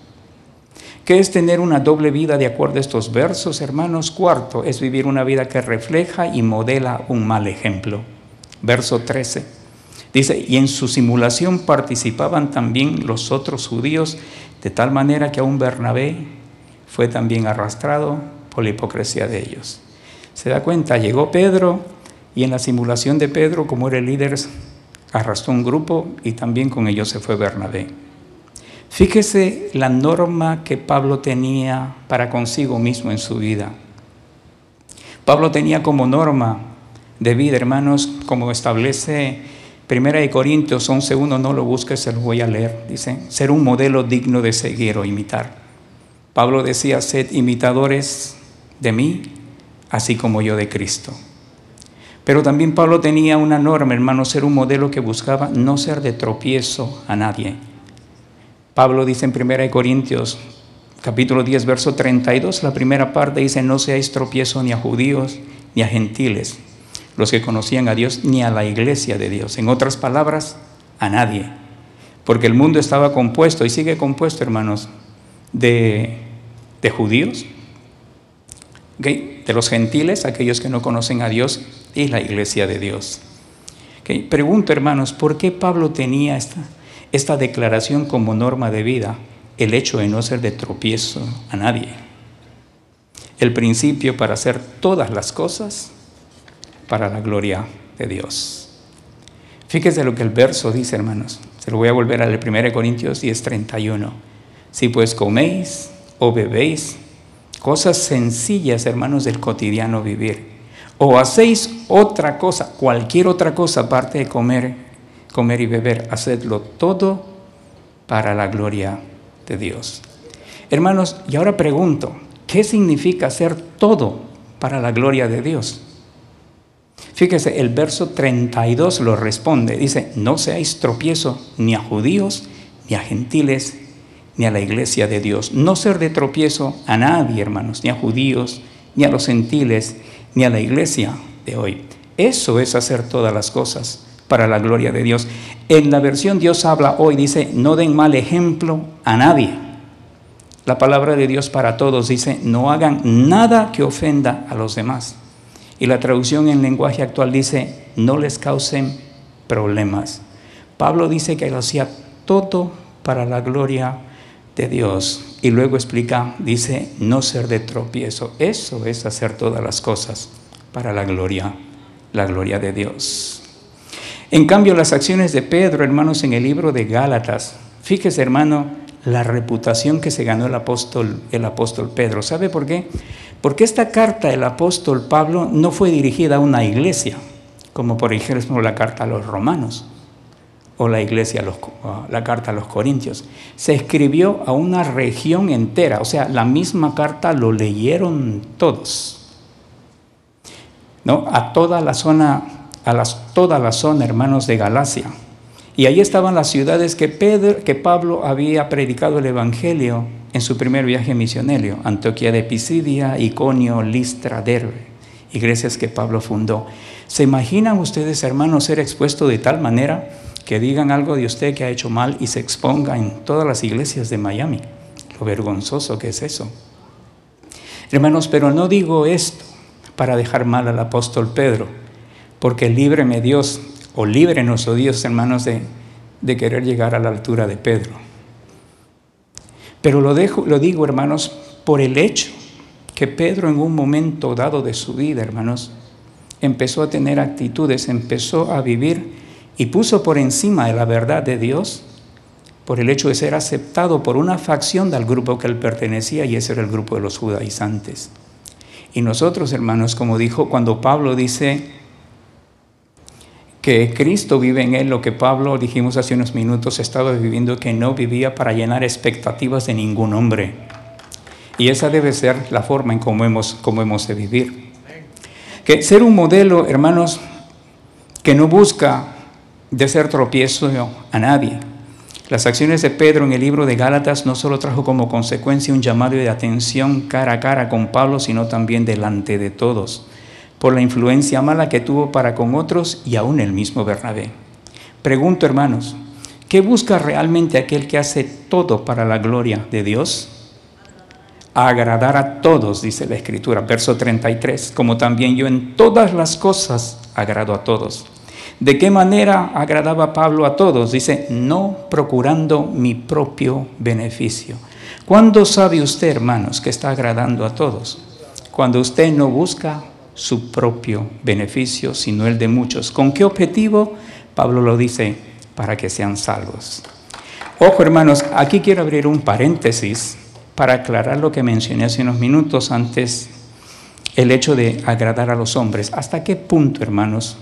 ¿Qué es tener una doble vida de acuerdo a estos versos, hermanos? Cuarto, es vivir una vida que refleja y modela un mal ejemplo. Verso 13. Dice, y en su simulación participaban también los otros judíos, de tal manera que aún Bernabé fue también arrastrado por la hipocresía de ellos. Se da cuenta, llegó Pedro y en la simulación de Pedro, como era el líder, arrastró un grupo y también con ellos se fue Bernabé. Fíjese la norma que Pablo tenía para consigo mismo en su vida. Pablo tenía como norma de vida, hermanos, como establece 1 Corintios 11:1, no lo busques, se lo voy a leer. Dice, ser un modelo digno de seguir o imitar. Pablo decía, sed imitadores de mí, así como yo de Cristo. Pero también Pablo tenía una norma, hermanos, ser un modelo que buscaba no ser de tropiezo a nadie. Pablo dice en 1 Corintios, capítulo 10, verso 32, la primera parte dice, no seáis tropiezo ni a judíos ni a gentiles, los que conocían a Dios, ni a la iglesia de Dios. En otras palabras, a nadie. Porque el mundo estaba compuesto, y sigue compuesto, hermanos, de judíos, ¿okay?, de los gentiles, aquellos que no conocen a Dios, y la iglesia de Dios. ¿Okay? Pregunto, hermanos, ¿por qué Pablo tenía esta declaración como norma de vida? El hecho de no ser de tropiezo a nadie. El principio para hacer todas las cosas para la gloria de Dios. Fíjese lo que el verso dice, hermanos. Se lo voy a volver a leer, 1 Corintios 10:31. Si pues coméis o bebéis cosas sencillas, hermanos, del cotidiano vivir, o hacéis otra cosa, cualquier otra cosa aparte de comer y beber, hacedlo todo para la gloria de Dios. Hermanos, y ahora pregunto, ¿qué significa hacer todo para la gloria de Dios? Fíjese, el verso 32 lo responde, dice, no seáis tropiezo ni a judíos, ni a gentiles, ni a la iglesia de Dios. No ser de tropiezo a nadie, hermanos, ni a judíos, ni a los gentiles, ni a la iglesia de hoy. Eso es hacer todas las cosas para la gloria de Dios. En la versión Dios habla hoy, dice, no den mal ejemplo a nadie. La palabra de Dios para todos dice, no hagan nada que ofenda a los demás. Y la traducción en lenguaje actual dice, no les causen problemas. Pablo dice que lo hacía todo para la gloria de Dios. Y luego explica, dice, no ser de tropiezo. Eso es hacer todas las cosas para la gloria de Dios. En cambio, las acciones de Pedro, hermanos, en el libro de Gálatas, fíjese, hermano, la reputación que se ganó el apóstol Pedro. ¿Sabe por qué? Porque esta carta del apóstol Pablo no fue dirigida a una iglesia, como por ejemplo la carta a los romanos, o la iglesia, la carta a los Corintios, se escribió a una región entera, o sea, la misma carta lo leyeron todos, ¿no? A toda la zona, hermanos, de Galacia. Y ahí estaban las ciudades que Pablo había predicado el evangelio en su primer viaje misionero: Antioquía de Pisidia, Iconio, Listra, Derbe, iglesias que Pablo fundó. ¿Se imaginan ustedes, hermanos, ser expuesto de tal manera que digan algo de usted que ha hecho mal y se exponga en todas las iglesias de Miami? Lo vergonzoso que es eso. Hermanos, pero no digo esto para dejar mal al apóstol Pedro, porque líbreme Dios, o líbrenos, oh Dios, hermanos, de querer llegar a la altura de Pedro. Pero lo digo, hermanos, por el hecho que Pedro en un momento dado de su vida, hermanos, empezó a tener actitudes, empezó a vivir y puso por encima de la verdad de Dios, por el hecho de ser aceptado por una facción del grupo que él pertenecía, y ese era el grupo de los judaizantes. Y nosotros, hermanos, como dijo, cuando Pablo dice que Cristo vive en él, lo que Pablo, dijimos hace unos minutos, estaba viviendo, que no vivía para llenar expectativas de ningún hombre. Y esa debe ser la forma en cómo hemos de vivir. Que ser un modelo, hermanos, que no busca de ser tropiezo a nadie. Las acciones de Pedro en el libro de Gálatas no solo trajo como consecuencia un llamado de atención cara a cara con Pablo, sino también delante de todos, por la influencia mala que tuvo para con otros y aún el mismo Bernabé. Pregunto, hermanos, ¿qué busca realmente aquel que hace todo para la gloria de Dios? Agradar a todos, dice la Escritura, verso 33, como también yo en todas las cosas agrado a todos. ¿De qué manera agradaba Pablo a todos? Dice, no procurando mi propio beneficio. ¿Cuándo sabe usted, hermanos, que está agradando a todos? Cuando usted no busca su propio beneficio, sino el de muchos. ¿Con qué objetivo? Pablo lo dice, para que sean salvos. Ojo, hermanos, aquí quiero abrir un paréntesis para aclarar lo que mencioné hace unos minutos antes, el hecho de agradar a los hombres. ¿Hasta qué punto, hermanos?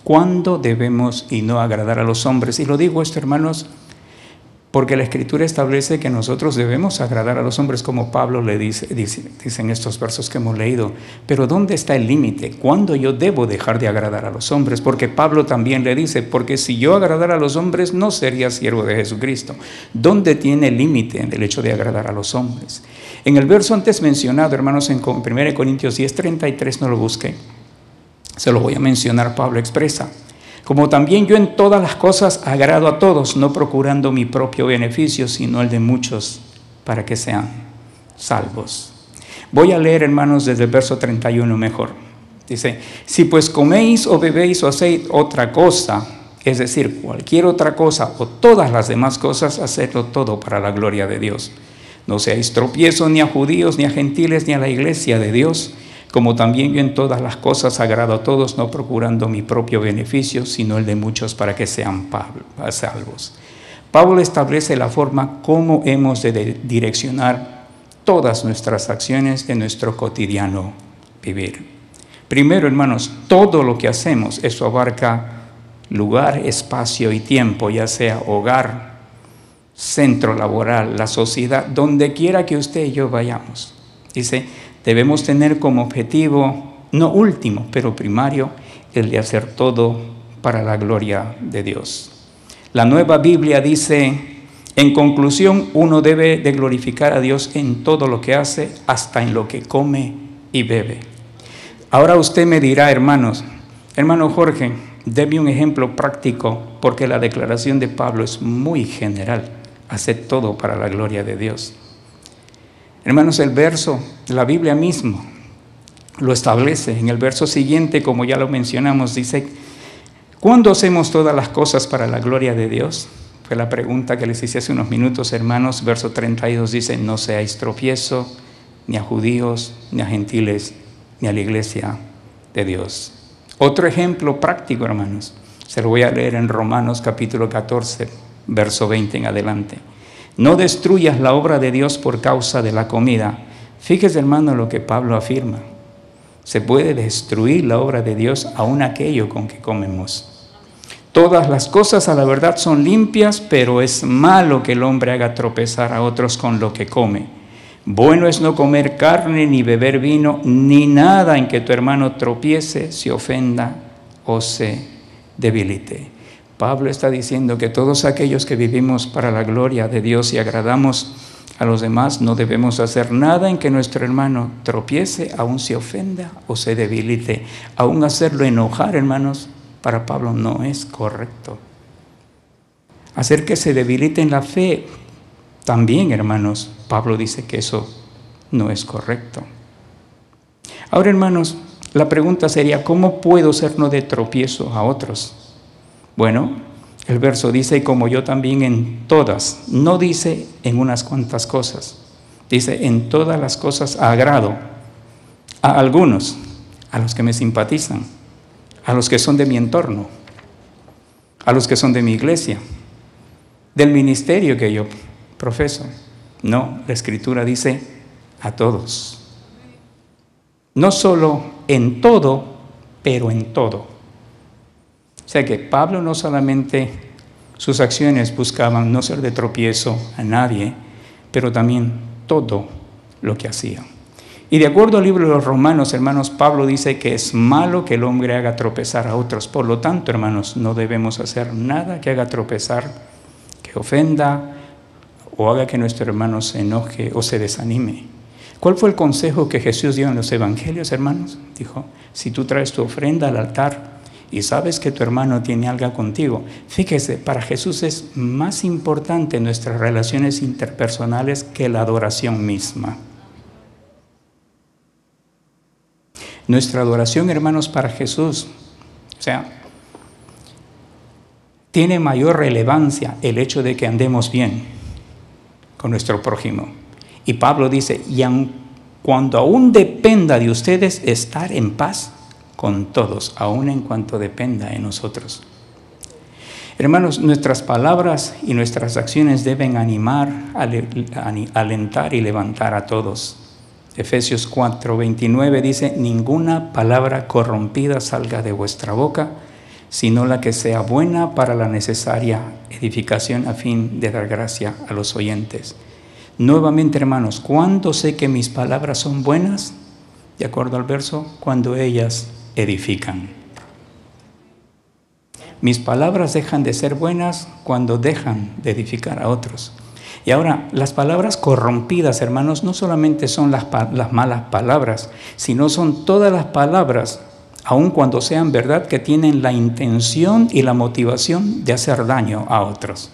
¿Cuándo debemos y no agradar a los hombres? Y lo digo esto, hermanos, porque la Escritura establece que nosotros debemos agradar a los hombres, como Pablo le dice en estos versos que hemos leído. Pero ¿dónde está el límite? ¿Cuándo yo debo dejar de agradar a los hombres? Porque Pablo también le dice, porque si yo agradara a los hombres no sería siervo de Jesucristo. ¿Dónde tiene el límite del hecho de agradar a los hombres? En el verso antes mencionado, hermanos, en 1 Corintios 10:33, no lo busqué. Se lo voy a mencionar. Pablo expresa, como también yo en todas las cosas agrado a todos, no procurando mi propio beneficio, sino el de muchos, para que sean salvos. Voy a leer, hermanos, desde el verso 31 mejor. Dice, si pues coméis o bebéis o hacéis otra cosa, es decir, cualquier otra cosa o todas las demás cosas, hacedlo todo para la gloria de Dios. No seáis tropiezos ni a judíos, ni a gentiles, ni a la iglesia de Dios, como también yo en todas las cosas agrado a todos, no procurando mi propio beneficio, sino el de muchos, para que sean salvos. Pablo establece la forma como hemos de direccionar todas nuestras acciones de nuestro cotidiano vivir. Primero, hermanos, todo lo que hacemos, eso abarca lugar, espacio y tiempo, ya sea hogar, centro laboral, la sociedad, donde quiera que usted y yo vayamos. Dice, debemos tener como objetivo, no último, pero primario, el de hacer todo para la gloria de Dios. La Nueva Biblia dice, en conclusión, uno debe de glorificar a Dios en todo lo que hace, hasta en lo que come y bebe. Ahora usted me dirá, hermano Jorge, deme un ejemplo práctico, porque la declaración de Pablo es muy general. Hace todo para la gloria de Dios. Hermanos, el verso, la Biblia mismo lo establece. En el verso siguiente, como ya lo mencionamos, dice, ¿cuándo hacemos todas las cosas para la gloria de Dios? Fue la pregunta que les hice hace unos minutos, hermanos. Verso 32 dice, no seáis tropiezo ni a judíos, ni a gentiles, ni a la iglesia de Dios. Otro ejemplo práctico, hermanos, se lo voy a leer en Romanos capítulo 14, verso 20 en adelante. No destruyas la obra de Dios por causa de la comida. Fíjese, hermano, lo que Pablo afirma. Se puede destruir la obra de Dios aún aquello con que comemos. Todas las cosas a la verdad son limpias, pero es malo que el hombre haga tropezar a otros con lo que come. Bueno es no comer carne, ni beber vino, ni nada en que tu hermano tropiece, se ofenda o se debilite. Pablo está diciendo que todos aquellos que vivimos para la gloria de Dios y agradamos a los demás, no debemos hacer nada en que nuestro hermano tropiece, aún se ofenda o se debilite. Aún hacerlo enojar, hermanos, para Pablo no es correcto. Hacer que se debilite en la fe, también, hermanos, Pablo dice que eso no es correcto. Ahora, hermanos, la pregunta sería, ¿cómo puedo ser no de tropiezo a otros? Bueno, el verso dice, como yo también en todas, no dice en unas cuantas cosas, dice en todas las cosas agrado a algunos, a los que me simpatizan, a los que son de mi entorno, a los que son de mi iglesia, del ministerio que yo profeso. No, la Escritura dice a todos. No solo en todo, pero en todo. O sea que Pablo no solamente sus acciones buscaban no ser de tropiezo a nadie, pero también todo lo que hacía. Y de acuerdo al libro de los Romanos, hermanos, Pablo dice que es malo que el hombre haga tropezar a otros. Por lo tanto, hermanos, no debemos hacer nada que haga tropezar, que ofenda o haga que nuestro hermano se enoje o se desanime. ¿Cuál fue el consejo que Jesús dio en los evangelios, hermanos? Dijo, si tú traes tu ofrenda al altar y sabes que tu hermano tiene algo contigo, fíjese, para Jesús es más importante nuestras relaciones interpersonales que la adoración misma. Nuestra adoración, hermanos, para Jesús, o sea, tiene mayor relevancia el hecho de que andemos bien con nuestro prójimo. Y Pablo dice, y cuando aún dependa de ustedes, estar en paz con todos, aún en cuanto dependa de nosotros. Hermanos, nuestras palabras y nuestras acciones deben animar, alentar y levantar a todos. Efesios 4:29 dice, ninguna palabra corrompida salga de vuestra boca, sino la que sea buena para la necesaria edificación a fin de dar gracia a los oyentes. Nuevamente, hermanos, ¿cuándo sé que mis palabras son buenas? De acuerdo al verso, cuando ellas edifican. Mis palabras dejan de ser buenas cuando dejan de edificar a otros. Y ahora, las palabras corrompidas, hermanos, no solamente son las malas palabras, sino son todas las palabras, aun cuando sean verdad, que tienen la intención y la motivación de hacer daño a otros.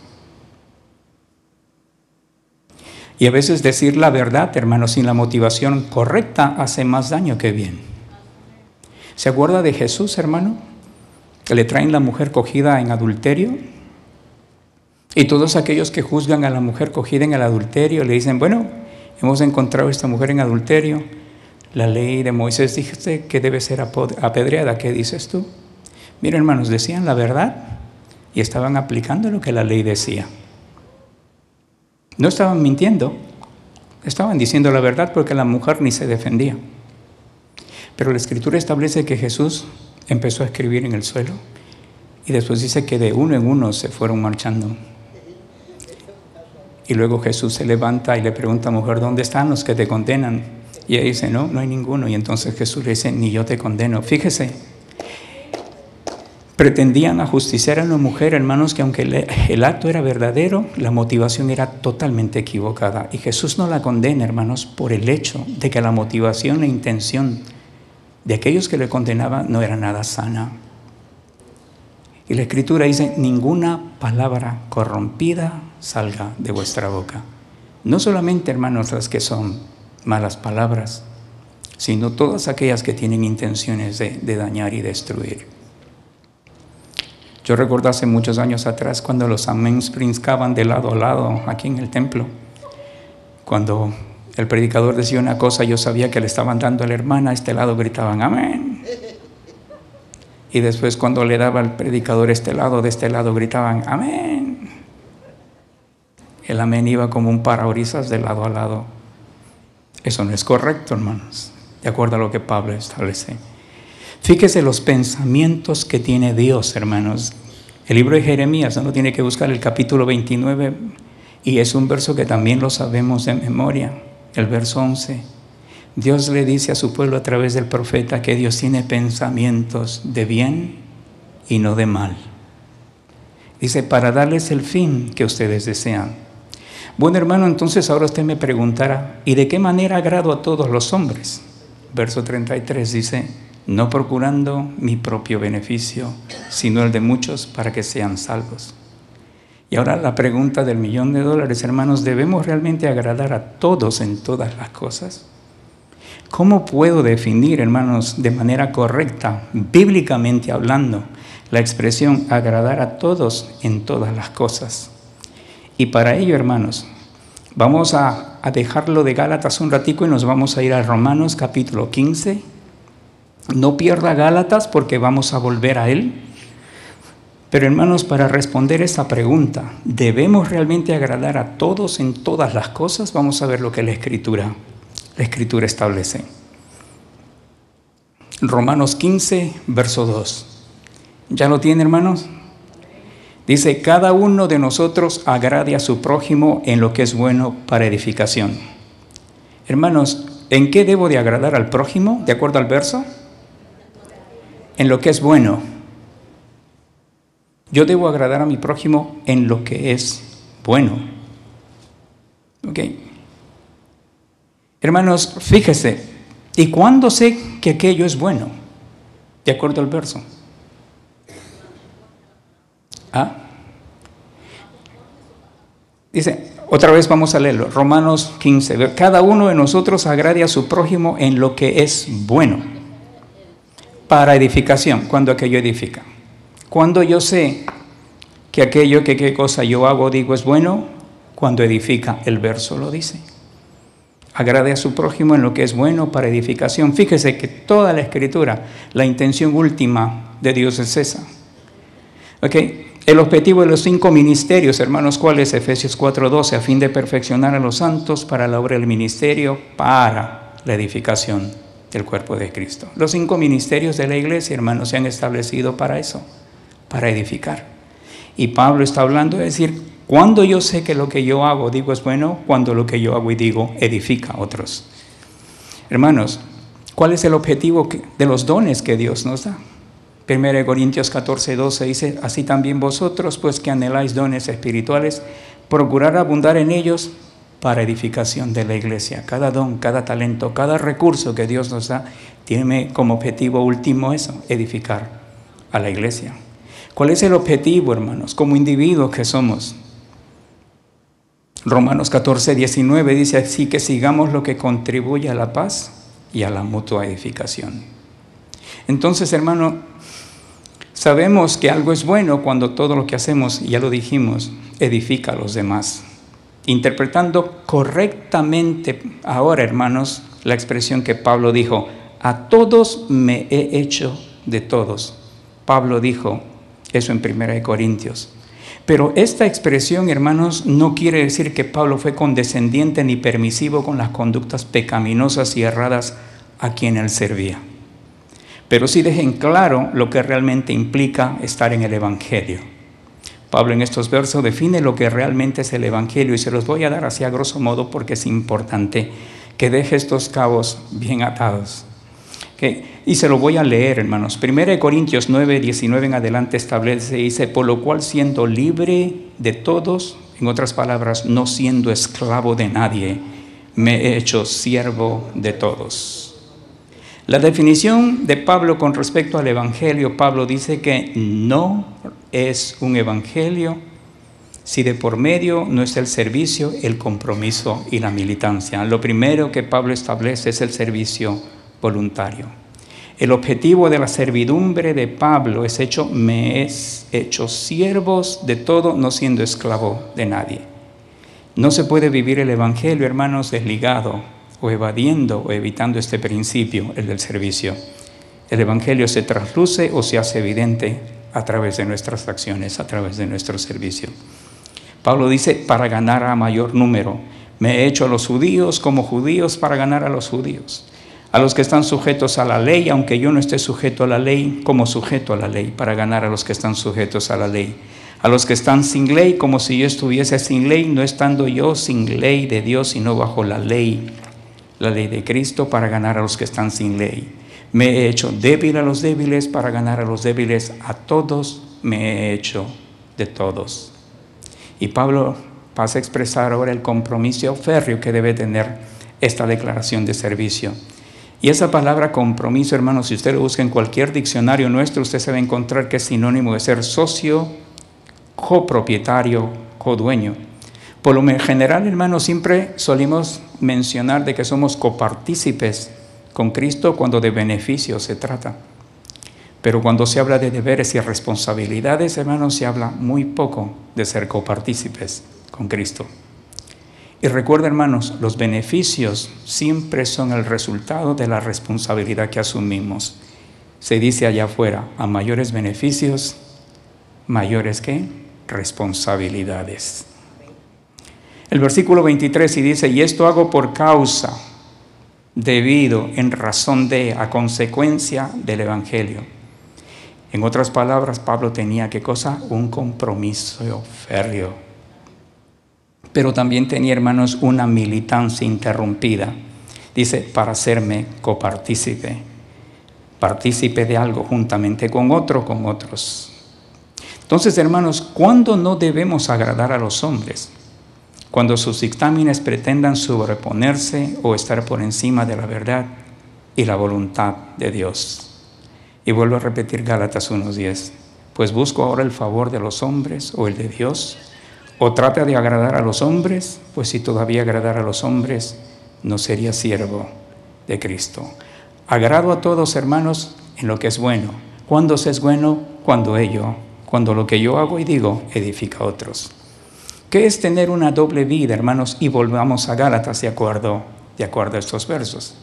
Y a veces decir la verdad, hermanos, sin la motivación correcta, hace más daño que bien. ¿Se acuerda de Jesús, hermano? Que le traen la mujer cogida en adulterio. Y todos aquellos que juzgan a la mujer cogida en el adulterio le dicen, bueno, hemos encontrado a esta mujer en adulterio. La ley de Moisés dice que debe ser apedreada. ¿Qué dices tú? Miren, hermanos, decían la verdad y estaban aplicando lo que la ley decía. No estaban mintiendo, estaban diciendo la verdad porque la mujer ni se defendía. Pero la Escritura establece que Jesús empezó a escribir en el suelo y después dice que de uno en uno se fueron marchando. Y luego Jesús se levanta y le pregunta, mujer, ¿dónde están los que te condenan? Y ella dice, no hay ninguno. Y entonces Jesús le dice, ni yo te condeno. Fíjese, pretendían ajusticiar a una mujer, hermanos, que aunque el acto era verdadero, la motivación era totalmente equivocada. Y Jesús no la condena, hermanos, por el hecho de que la motivación e intención de aquellos que le condenaban no era nada sana. Y la Escritura dice, ninguna palabra corrompida salga de vuestra boca. No solamente, hermanos, las que son malas palabras, sino todas aquellas que tienen intenciones de dañar y destruir. Yo recuerdo hace muchos años atrás cuando los amens brincaban de lado a lado aquí en el templo. Cuando el predicador decía una cosa, yo sabía que le estaban dando a la hermana, a este lado gritaban amén. Y después cuando le daba al predicador de este lado gritaban amén. El amén iba como un parabrisas de lado a lado. Eso no es correcto, hermanos, de acuerdo a lo que Pablo establece. Fíjese los pensamientos que tiene Dios, hermanos. El libro de Jeremías, uno tiene que buscar el capítulo 29 y es un verso que también lo sabemos de memoria, el verso 11. Dios le dice a su pueblo a través del profeta que Dios tiene pensamientos de bien y no de mal. Dice, para darles el fin que ustedes desean. Bueno, hermano, entonces ahora usted me preguntará, ¿y de qué manera agrado a todos los hombres? Verso 33 dice, no procurando mi propio beneficio, sino el de muchos para que sean salvos. Y ahora la pregunta del $1.000.000, hermanos, ¿debemos realmente agradar a todos en todas las cosas? ¿Cómo puedo definir, hermanos, de manera correcta, bíblicamente hablando, la expresión agradar a todos en todas las cosas? Y para ello, hermanos, vamos a dejarlo de Gálatas un ratico y nos vamos a ir a Romanos capítulo 15. No pierda Gálatas porque vamos a volver a él. Pero hermanos, para responder esta pregunta, ¿debemos realmente agradar a todos en todas las cosas? Vamos a ver lo que la Escritura establece. Romanos 15, verso 2. ¿Ya lo tiene, hermanos? Dice, cada uno de nosotros agrade a su prójimo en lo que es bueno para edificación. Hermanos, ¿en qué debo de agradar al prójimo? ¿De acuerdo al verso? En lo que es bueno. Yo debo agradar a mi prójimo en lo que es bueno. Ok. Hermanos, fíjese, ¿y cuándo sé que aquello es bueno? De acuerdo al verso. Dice, otra vez vamos a leerlo, Romanos 15. Cada uno de nosotros agrade a su prójimo en lo que es bueno, para edificación, cuando aquello edifica. Cuando yo sé que aquello que qué cosa yo hago, digo es bueno, cuando edifica, el verso lo dice. Agrade a su prójimo en lo que es bueno para edificación. Fíjese que toda la Escritura, la intención última de Dios es esa. ¿Ok? El objetivo de los 5 ministerios, hermanos, ¿cuál es? Efesios 4:12, a fin de perfeccionar a los santos para la obra del ministerio, para la edificación del cuerpo de Cristo. Los 5 ministerios de la iglesia, hermanos, se han establecido para eso, para edificar. Y Pablo está hablando de decir, cuando yo sé que lo que yo hago, digo es bueno, cuando lo que yo hago y digo edifica a otros. Hermanos, ¿cuál es el objetivo de los dones que Dios nos da? 1 Corintios 14:12 dice, así también vosotros, pues que anheláis dones espirituales, procurar abundar en ellos para edificación de la iglesia. Cada don, cada talento, cada recurso que Dios nos da, tiene como objetivo último eso, edificar a la iglesia. ¿Cuál es el objetivo, hermanos, como individuos que somos? Romanos 14:19 dice, así que sigamos lo que contribuye a la paz y a la mutua edificación. Entonces, hermano, sabemos que algo es bueno cuando todo lo que hacemos, ya lo dijimos, edifica a los demás. Interpretando correctamente ahora, hermanos, la expresión que Pablo dijo, a todos me he hecho de todos. Pablo dijo eso en 1 Corintios. Pero esta expresión, hermanos, no quiere decir que Pablo fue condescendiente ni permisivo con las conductas pecaminosas y erradas a quien él servía. Pero sí dejen claro lo que realmente implica estar en el Evangelio. Pablo en estos versos define lo que realmente es el Evangelio y se los voy a dar así a grosso modo porque es importante que deje estos cabos bien atados. Y se lo voy a leer, hermanos. 1 Corintios 9:19 en adelante establece y dice, por lo cual siendo libre de todos, en otras palabras, no siendo esclavo de nadie, me he hecho siervo de todos. La definición de Pablo con respecto al Evangelio, Pablo dice que no es un Evangelio si de por medio no está el servicio, el compromiso y la militancia. Lo primero que Pablo establece es el servicio voluntario. El objetivo de la servidumbre de Pablo es me es hecho siervos de todo, no siendo esclavo de nadie. No se puede vivir el Evangelio, hermanos, desligado o evadiendo o evitando este principio, el del servicio. El Evangelio se trasluce o se hace evidente a través de nuestras acciones, a través de nuestro servicio. Pablo dice, para ganar a mayor número. Me he hecho a los judíos como judíos para ganar a los judíos. A los que están sujetos a la ley, aunque yo no esté sujeto a la ley, como sujeto a la ley, para ganar a los que están sujetos a la ley. A los que están sin ley, como si yo estuviese sin ley, no estando yo sin ley de Dios, sino bajo la ley de Cristo, para ganar a los que están sin ley. Me he hecho débil a los débiles para ganar a los débiles. A todos me he hecho de todos. Y Pablo pasa a expresar ahora el compromiso férreo que debe tener esta declaración de servicio. Y esa palabra compromiso, hermanos, si usted lo busca en cualquier diccionario nuestro, usted se va a encontrar que es sinónimo de ser socio, copropietario, codueño. Por lo general, hermanos, siempre solimos mencionar de que somos copartícipes con Cristo cuando de beneficios se trata. Pero cuando se habla de deberes y responsabilidades, hermanos, se habla muy poco de ser copartícipes con Cristo. Y recuerda, hermanos, los beneficios siempre son el resultado de la responsabilidad que asumimos. Se dice allá afuera, a mayores beneficios, mayores ¿qué? Responsabilidades. El versículo 23 y dice, y esto hago por causa, debido, en razón de, a consecuencia del Evangelio. En otras palabras, Pablo tenía, ¿qué cosa? Un compromiso férreo. Pero también tenía, hermanos, una militancia interrumpida. Dice, para hacerme copartícipe. Partícipe de algo juntamente con otros. Entonces, hermanos, ¿cuándo no debemos agradar a los hombres? Cuando sus dictámenes pretendan sobreponerse o estar por encima de la verdad y la voluntad de Dios. Y vuelvo a repetir Gálatas 1:10. Pues busco ahora el favor de los hombres o el de Dios. O trata de agradar a los hombres, pues si todavía agradara a los hombres, no sería siervo de Cristo. Agrado a todos, hermanos, en lo que es bueno. ¿Cuándo se es bueno? Cuando lo que yo hago y digo edifica a otros. ¿Qué es tener una doble vida, hermanos? Y volvamos a Gálatas de acuerdo a estos versos.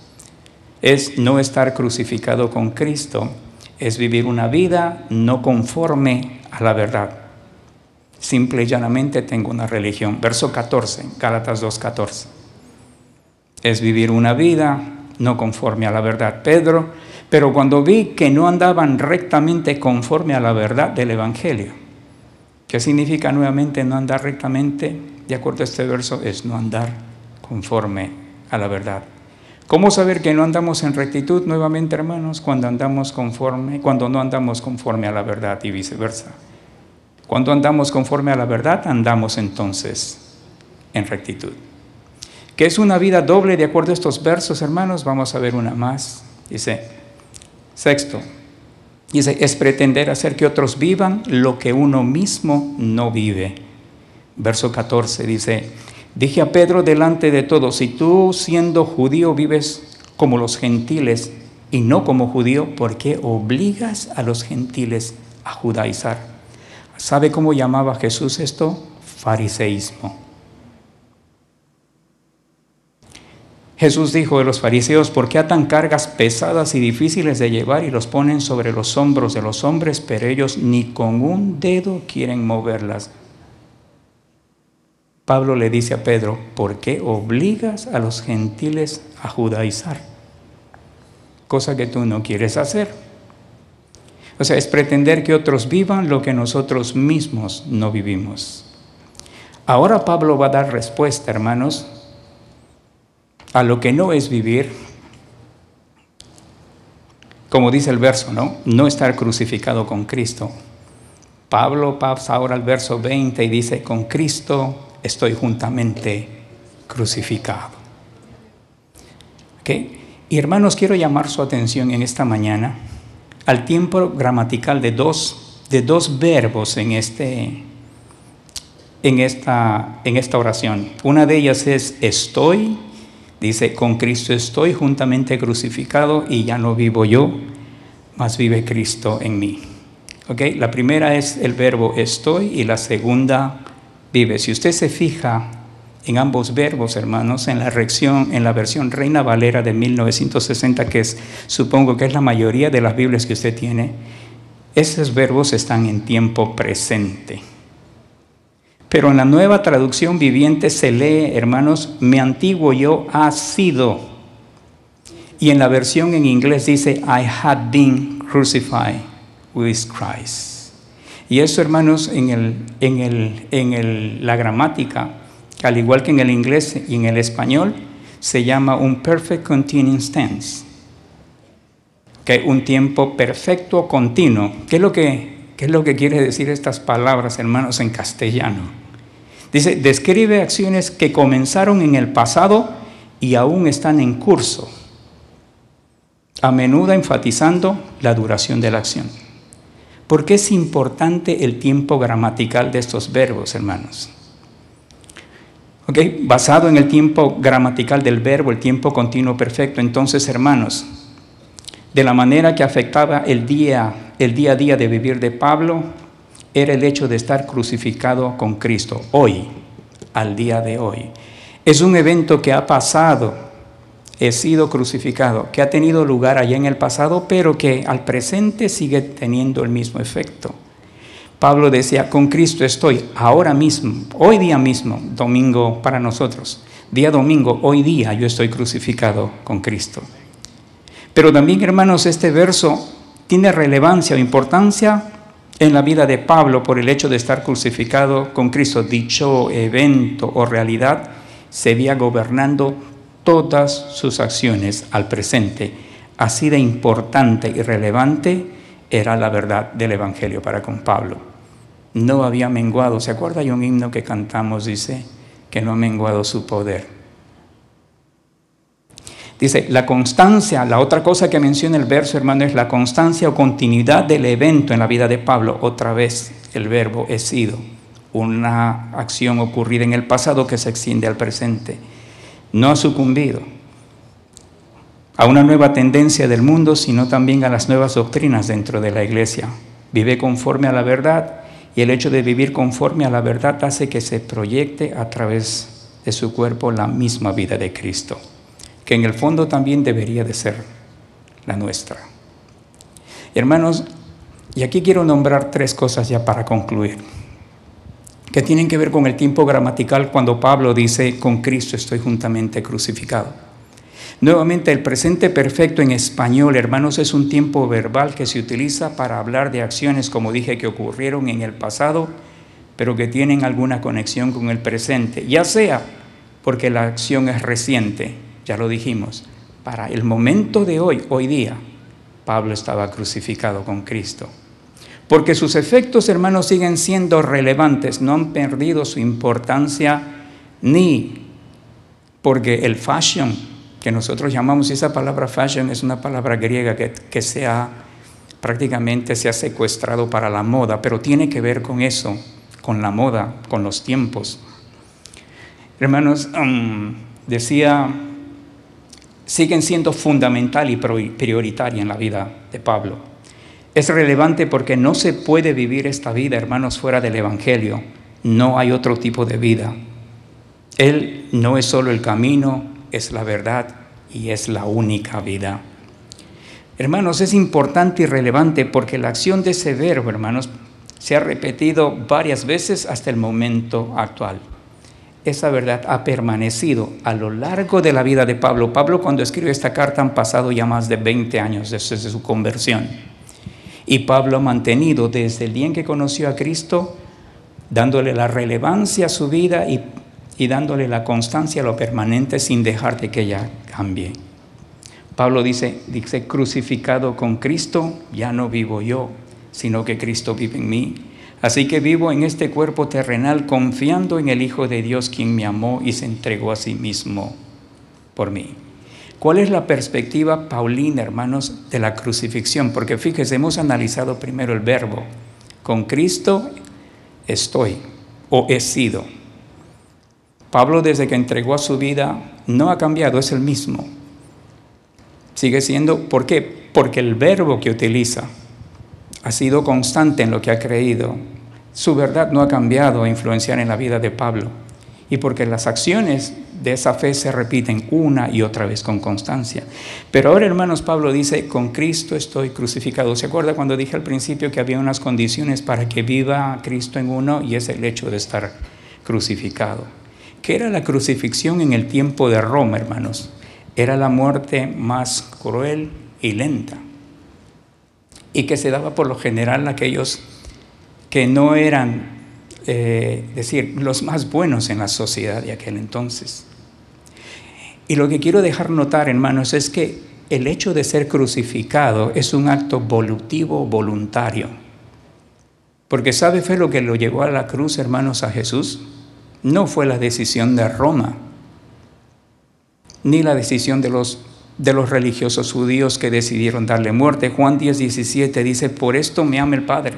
Es no estar crucificado con Cristo, es vivir una vida no conforme a la verdad. Simple y llanamente tengo una religión. Verso 14, Gálatas 2:14. Es vivir una vida no conforme a la verdad. Pedro, pero cuando vi que no andaban rectamente conforme a la verdad del Evangelio. ¿Qué significa nuevamente no andar rectamente? De acuerdo a este verso, es no andar conforme a la verdad. ¿Cómo saber que no andamos en rectitud? Nuevamente, hermanos, cuando no andamos conforme a la verdad y viceversa. Cuando andamos conforme a la verdad, andamos entonces en rectitud. ¿Qué es una vida doble de acuerdo a estos versos, hermanos? Vamos a ver una más. Dice, sexto, es pretender hacer que otros vivan lo que uno mismo no vive. Verso 14 dice, dije a Pedro delante de todos, si tú siendo judío vives como los gentiles y no como judío, ¿por qué obligas a los gentiles a judaizar? ¿Sabe cómo llamaba Jesús esto? Fariseísmo. Jesús dijo de los fariseos, ¿por qué atan cargas pesadas y difíciles de llevar y los ponen sobre los hombros de los hombres, pero ellos ni con un dedo quieren moverlas? Pablo le dice a Pedro, ¿por qué obligas a los gentiles a judaizar? Cosa que tú no quieres hacer. O sea, es pretender que otros vivan lo que nosotros mismos no vivimos. Ahora Pablo va a dar respuesta, hermanos, a lo que no es vivir, como dice el verso, no estar crucificado con Cristo. Pablo pasa ahora al verso 20 y dice, con Cristo estoy juntamente crucificado. ¿Okay? Y hermanos, quiero llamar su atención en esta mañana al tiempo gramatical de dos verbos en esta oración. Una de ellas es estoy, dice, con Cristo estoy juntamente crucificado y ya no vivo yo, mas vive Cristo en mí. ¿Okay? La primera es el verbo estoy y la segunda vive. Si usted se fija en ambos verbos, hermanos, en la versión Reina Valera de 1960, que supongo que es la mayoría de las Biblias que usted tiene, esos verbos están en tiempo presente. Pero en la Nueva Traducción Viviente se lee, hermanos, mi antiguo yo ha sido. Y en la versión en inglés dice, I had been crucified with Christ. Y eso, hermanos, la gramática, al igual que en el inglés y en el español, se llama un perfect continuous tense. Que un tiempo perfecto continuo. ¿Qué es lo que quiere decir estas palabras, hermanos, en castellano? Dice, describe acciones que comenzaron en el pasado y aún están en curso, a menudo enfatizando la duración de la acción. ¿Por qué es importante el tiempo gramatical de estos verbos, hermanos? Basado en el tiempo gramatical del verbo, el tiempo continuo perfecto, entonces, hermanos, de la manera que afectaba el día a día de vivir de Pablo, era el hecho de estar crucificado con Cristo, hoy, al día de hoy. Es un evento que ha pasado. He sido crucificado, que ha tenido lugar allá en el pasado, pero que al presente sigue teniendo el mismo efecto. Pablo decía, con Cristo estoy ahora mismo, hoy día mismo, domingo para nosotros, día domingo, hoy día yo estoy crucificado con Cristo. Pero también, hermanos, este verso tiene relevancia o importancia en la vida de Pablo por el hecho de estar crucificado con Cristo. Dicho evento o realidad se veía gobernando todas sus acciones al presente. Así de importante y relevante era la verdad del Evangelio para con Pablo. No había menguado. ¿Se acuerda? Hay un himno que cantamos, dice, que no ha menguado su poder. Dice, la constancia, la otra cosa que menciona el verso, hermano, es la constancia o continuidad del evento en la vida de Pablo. Otra vez, el verbo he sido, una acción ocurrida en el pasado que se extiende al presente. No ha sucumbido a una nueva tendencia del mundo, sino también a las nuevas doctrinas dentro de la iglesia. Vive conforme a la verdad, y el hecho de vivir conforme a la verdad hace que se proyecte a través de su cuerpo la misma vida de Cristo, que en el fondo también debería de ser la nuestra. Hermanos, y aquí quiero nombrar 3 cosas ya para concluir, que tienen que ver con el tiempo gramatical cuando Pablo dice, con Cristo estoy juntamente crucificado. Nuevamente, el presente perfecto en español, hermanos, es un tiempo verbal que se utiliza para hablar de acciones, como dije, que ocurrieron en el pasado, pero que tienen alguna conexión con el presente, ya sea porque la acción es reciente, ya lo dijimos, para el momento de hoy día, Pablo estaba crucificado con Cristo. Porque sus efectos, hermanos, siguen siendo relevantes, no han perdido su importancia, ni porque el fashion, que nosotros llamamos, esa palabra fashion es una palabra griega que prácticamente se ha secuestrado para la moda, pero tiene que ver con eso, con la moda, con los tiempos. Hermanos, decía, siguen siendo fundamental y prioritaria en la vida de Pablo. Es relevante porque no se puede vivir esta vida, hermanos, fuera del Evangelio. No hay otro tipo de vida. Él no es solo el camino, es la verdad y es la única vida. Hermanos, es importante y relevante porque la acción de ese verbo, hermanos, se ha repetido varias veces hasta el momento actual. Esa verdad ha permanecido a lo largo de la vida de Pablo. Pablo, cuando escribe esta carta, han pasado ya más de 20 años desde su conversión. Y Pablo ha mantenido desde el día en que conoció a Cristo, dándole la relevancia a su vida y dándole la constancia a lo permanente sin dejar de que ella cambie. Pablo dice, crucificado con Cristo, ya no vivo yo, sino que Cristo vive en mí. Así que vivo en este cuerpo terrenal confiando en el Hijo de Dios, quien me amó y se entregó a sí mismo por mí. ¿Cuál es la perspectiva paulina, hermanos, de la crucifixión? Porque fíjense, hemos analizado primero el verbo. Con Cristo estoy o he sido. Pablo, desde que entregó a su vida, no ha cambiado, es el mismo. Sigue siendo, ¿por qué? Porque el verbo que utiliza ha sido constante en lo que ha creído. Su verdad no ha cambiado a influenciar en la vida de Pablo. Y porque las acciones de esa fe se repiten una y otra vez con constancia. Pero ahora, hermanos, Pablo dice, con Cristo estoy crucificado. ¿Se acuerda cuando dije al principio que había unas condiciones para que viva Cristo en uno? Y es el hecho de estar crucificado. ¿Qué era la crucifixión en el tiempo de Roma, hermanos? era la muerte más cruel y lenta, y que se daba por lo general a aquellos que no eran, los más buenos en la sociedad de aquel entonces. Y lo que quiero dejar notar, hermanos, es que el hecho de ser crucificado es un acto volutivo, voluntario. Porque ¿sabe fue lo que lo llevó a la cruz, hermanos, a Jesús? No fue la decisión de Roma, ni la decisión de los religiosos judíos que decidieron darle muerte. Juan 10:17 dice: por esto me ama el Padre,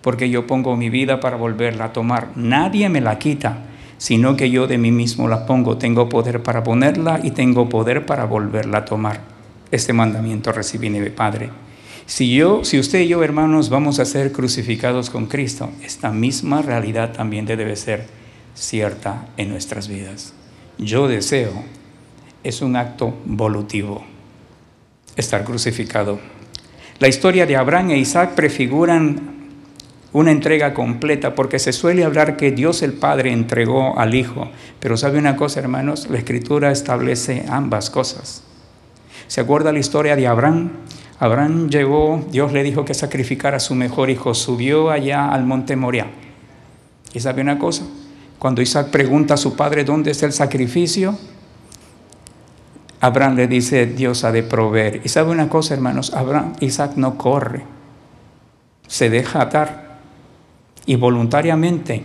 porque yo pongo mi vida para volverla a tomar. Nadie me la quita, sino que yo de mí mismo la pongo. Tengo poder para ponerla y tengo poder para volverla a tomar. Este mandamiento recibí de mi Padre. Si usted y yo, hermanos, vamos a ser crucificados con Cristo, esta misma realidad también debe ser cierta en nuestras vidas. Yo deseo, es un acto volutivo, estar crucificado. La historia de Abraham e Isaac prefiguran una entrega completa, porque se suele hablar que Dios el Padre entregó al Hijo. Pero ¿sabe una cosa, hermanos? La Escritura establece ambas cosas. ¿Se acuerda la historia de Abraham? Abraham llegó, Dios le dijo que sacrificara a su mejor hijo, subió allá al monte Moriah. ¿Y sabe una cosa? Cuando Isaac pregunta a su padre dónde está el sacrificio, Abraham le dice: Dios ha de proveer. ¿Y sabe una cosa, hermanos? Isaac no corre, se deja atar y voluntariamente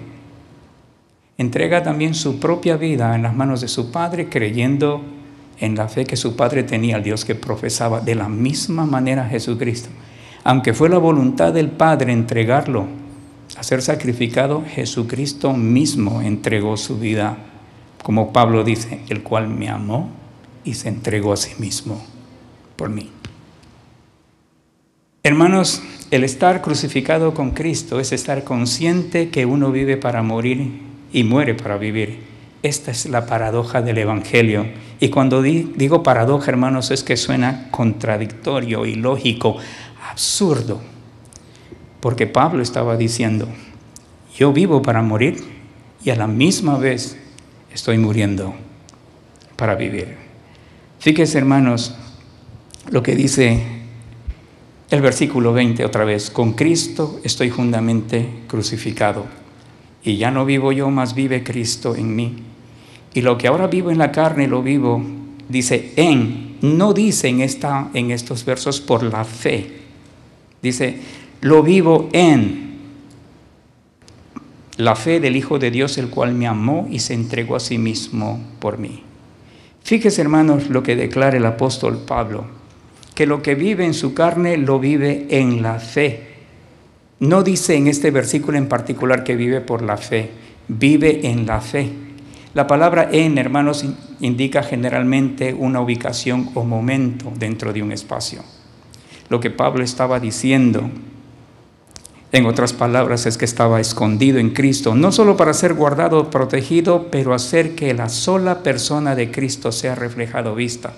entrega también su propia vida en las manos de su padre, creyendo en la fe que su padre tenía al Dios que profesaba. De la misma manera Jesucristo, aunque fue la voluntad del Padre entregarlo a ser sacrificado, Jesucristo mismo entregó su vida, como Pablo dice: el cual me amó y se entregó a sí mismo por mí. Hermanos, el estar crucificado con Cristo es estar consciente que uno vive para morir y muere para vivir. Esta es la paradoja del Evangelio. Y cuando digo paradoja, hermanos, es que suena contradictorio, ilógico, absurdo. Porque Pablo estaba diciendo: yo vivo para morir y a la misma vez estoy muriendo para vivir. Fíjense, hermanos, lo que dice el versículo 20 otra vez: con Cristo estoy juntamente crucificado, y ya no vivo yo, mas vive Cristo en mí. Y lo que ahora vivo en la carne, lo vivo, dice no dice en estos versos por la fe. Dice, lo vivo en la fe del Hijo de Dios, el cual me amó y se entregó a sí mismo por mí. Fíjese, hermanos, lo que declara el apóstol Pablo, que lo que vive en su carne lo vive en la fe. No dice en este versículo en particular que vive por la fe, vive en la fe. La palabra en, hermanos, indica generalmente una ubicación o momento dentro de un espacio. Lo que Pablo estaba diciendo, en otras palabras, es que estaba escondido en Cristo, no solo para ser guardado, protegido, pero hacer que la sola persona de Cristo sea reflejado, vista.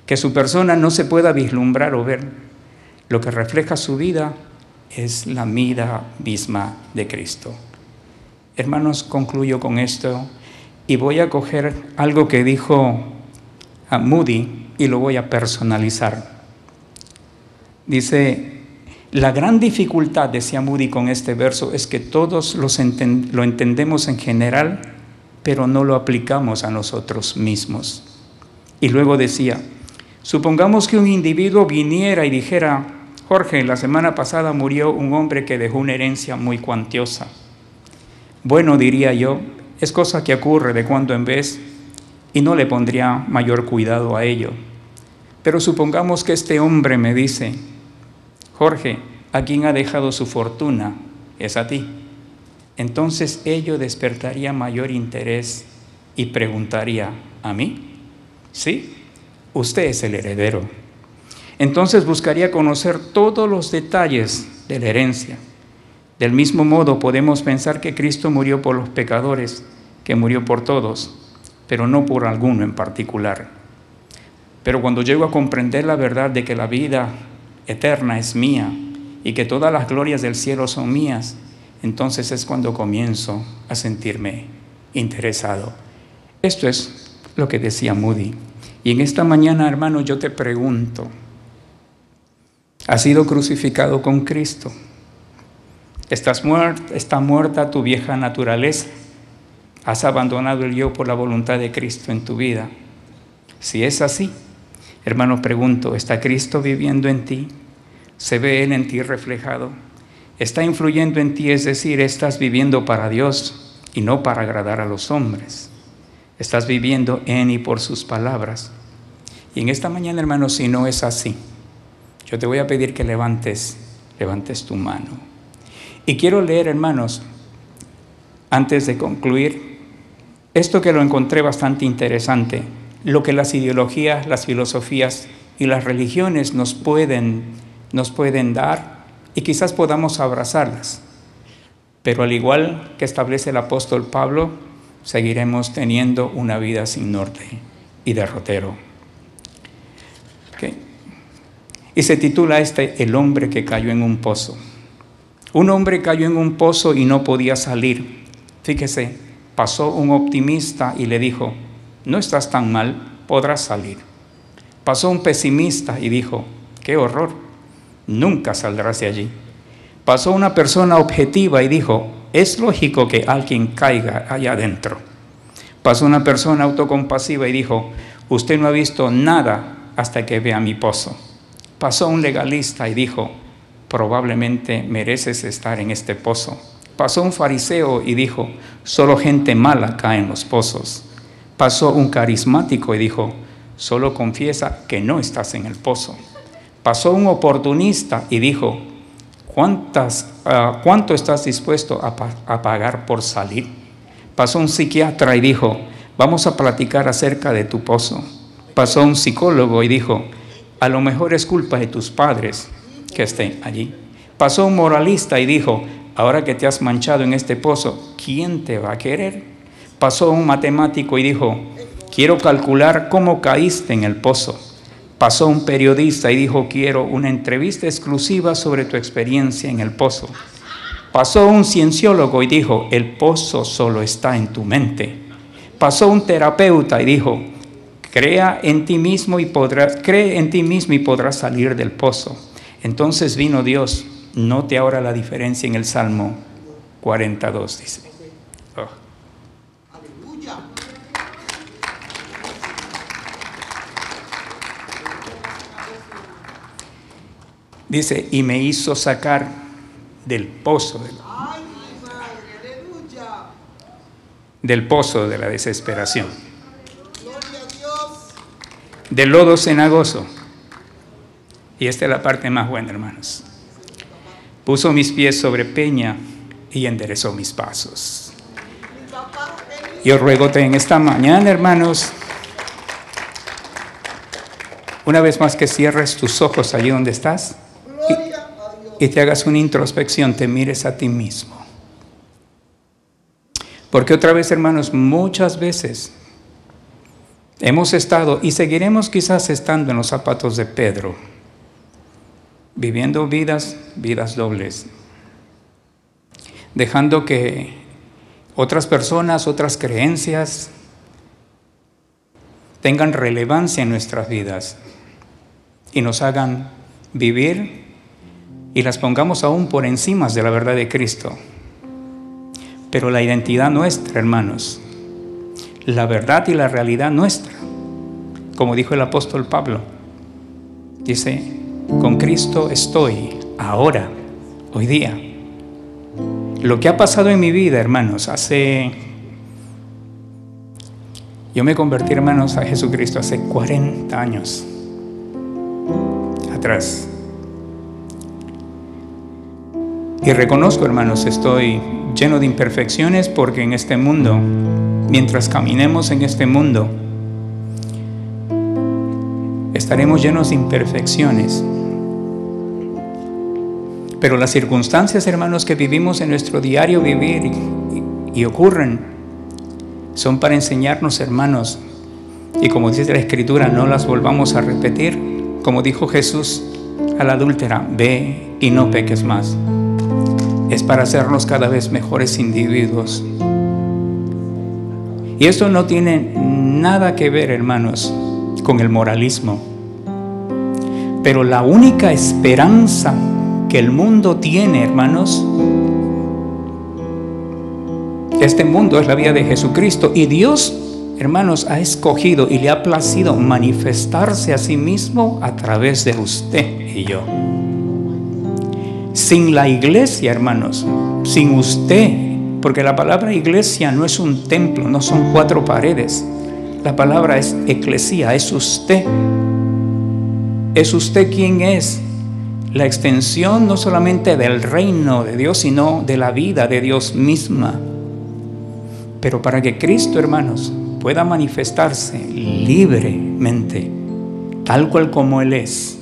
Que su persona no se pueda vislumbrar o ver. Lo que refleja su vida es la vida misma de Cristo. Hermanos, concluyo con esto y voy a coger algo que dijo a Moody y lo voy a personalizar. Dice: la gran dificultad, decía Moody, con este verso es que todos lo entendemos en general, pero no lo aplicamos a nosotros mismos. Y luego decía: supongamos que un individuo viniera y dijera: Jorge, la semana pasada murió un hombre que dejó una herencia muy cuantiosa. Bueno, diría yo, es cosa que ocurre de cuando en vez y no le pondría mayor cuidado a ello. Pero supongamos que este hombre me dice: Jorge, ¿a quién ha dejado su fortuna? Es a ti. Entonces ello despertaría mayor interés y preguntaría: ¿a mí? Sí, usted es el heredero. Entonces buscaría conocer todos los detalles de la herencia. Del mismo modo podemos pensar que Cristo murió por los pecadores, que murió por todos, pero no por alguno en particular. Pero cuando llego a comprender la verdad de que la vida eterna es mía y que todas las glorias del cielo son mías, entonces es cuando comienzo a sentirme interesado. Esto es lo que decía Moody. Y en esta mañana, hermano, yo te pregunto, ¿has sido crucificado con Cristo? ¿Está muerta tu vieja naturaleza? ¿Has abandonado el yo por la voluntad de Cristo en tu vida? Si es así, hermano, pregunto, ¿está Cristo viviendo en ti? ¿Se ve Él en ti reflejado? ¿Está influyendo en ti? Es decir, ¿estás viviendo para Dios y no para agradar a los hombres? ¿Estás viviendo en y por sus palabras? Y en esta mañana, hermano, si no es así, yo te voy a pedir que levantes tu mano. Y quiero leer, hermanos, antes de concluir, esto que lo encontré bastante interesante, lo que las ideologías, las filosofías y las religiones nos pueden dar, y quizás podamos abrazarlas. Pero al igual que establece el apóstol Pablo, seguiremos teniendo una vida sin norte y derrotero. ¿Okay? Y se titula El hombre que cayó en un pozo. Un hombre cayó en un pozo y no podía salir. Fíjese, pasó un optimista y le dijo, no estás tan mal, podrás salir. Pasó un pesimista y dijo, qué horror, nunca saldrás de allí. Pasó una persona objetiva y dijo, es lógico que alguien caiga allá adentro. Pasó una persona autocompasiva y dijo, usted no ha visto nada hasta que vea mi pozo. Pasó un legalista y dijo, probablemente mereces estar en este pozo. Pasó un fariseo y dijo, solo gente mala cae en los pozos. Pasó un carismático y dijo, solo confiesa que no estás en el pozo. Pasó un oportunista y dijo, ¿cuánto estás dispuesto a pagar por salir? Pasó un psiquiatra y dijo, vamos a platicar acerca de tu pozo. Pasó un psicólogo y dijo, a lo mejor es culpa de tus padres que estén allí. Pasó un moralista y dijo, ahora que te has manchado en este pozo, ¿quién te va a querer? Pasó un matemático y dijo, quiero calcular cómo caíste en el pozo. Pasó un periodista y dijo, quiero una entrevista exclusiva sobre tu experiencia en el pozo. Pasó un cienciólogo y dijo, el pozo solo está en tu mente. Pasó un terapeuta y dijo, cree en ti mismo y podrás salir del pozo. Entonces vino Dios. Note ahora la diferencia en el Salmo 42, dice. Oh. Aleluya. Dice, y me hizo sacar del pozo del pozo de la desesperación, del lodo cenagoso. Y esta es la parte más buena, hermanos. Puso mis pies sobre peña y enderezó mis pasos. Yo ruego en esta mañana, hermanos, una vez más que cierres tus ojos allí donde estás y te hagas una introspección, te mires a ti mismo. Porque otra vez, hermanos, muchas veces hemos estado y seguiremos quizás estando en los zapatos de Pedro, viviendo vidas dobles, dejando que otras personas, otras creencias tengan relevancia en nuestras vidas y nos hagan vivir y las pongamos aún por encima de la verdad de Cristo. Pero la identidad nuestra, hermanos, la verdad y la realidad nuestra, como dijo el apóstol Pablo, dice, con Cristo estoy ahora, hoy día. Lo que ha pasado en mi vida, hermanos, yo me convertí, hermanos, a Jesucristo hace 40 años atrás. Y reconozco, hermanos, estoy lleno de imperfecciones porque en este mundo, mientras caminemos en este mundo, estaremos llenos de imperfecciones. Pero las circunstancias, hermanos, que vivimos en nuestro diario vivir y ocurren, son para enseñarnos, hermanos, y como dice la Escritura, no las volvamos a repetir. Como dijo Jesús a la adúltera, ve y no peques más. Es para hacernos cada vez mejores individuos. Y esto no tiene nada que ver, hermanos, con el moralismo. Pero la única esperanza que el mundo tiene, hermanos, este mundo es la vida de Jesucristo, y Dios, hermanos, ha escogido y le ha placido manifestarse a sí mismo a través de usted y yo. Sin la iglesia, hermanos, sin usted, porque la palabra iglesia no es un templo, no son 4 paredes. La palabra es eclesía, es usted. Es usted quien es la extensión no solamente del reino de Dios, sino de la vida de Dios misma. Pero para que Cristo, hermanos, pueda manifestarse libremente, tal cual como Él es,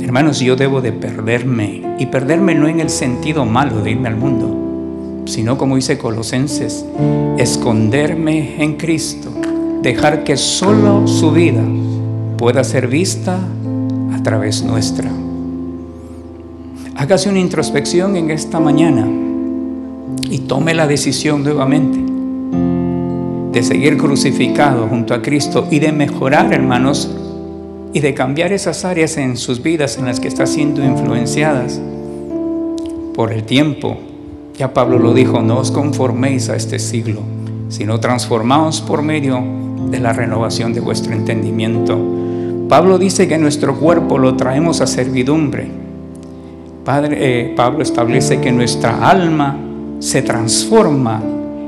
hermanos, yo debo de perderme, y perderme no en el sentido malo de irme al mundo, sino como dice Colosenses, esconderme en Cristo, dejar que solo su vida pueda ser vista a través nuestra. Hágase una introspección en esta mañana y tome la decisión nuevamente de seguir crucificado junto a Cristo y de mejorar, hermanos, y de cambiar esas áreas en sus vidas en las que está siendo influenciadas por el tiempo. Ya Pablo lo dijo: no os conforméis a este siglo, sino transformaos por medio de la renovación de vuestro entendimiento. Pablo dice que nuestro cuerpo lo traemos a servidumbre. Pablo establece que nuestra alma se transforma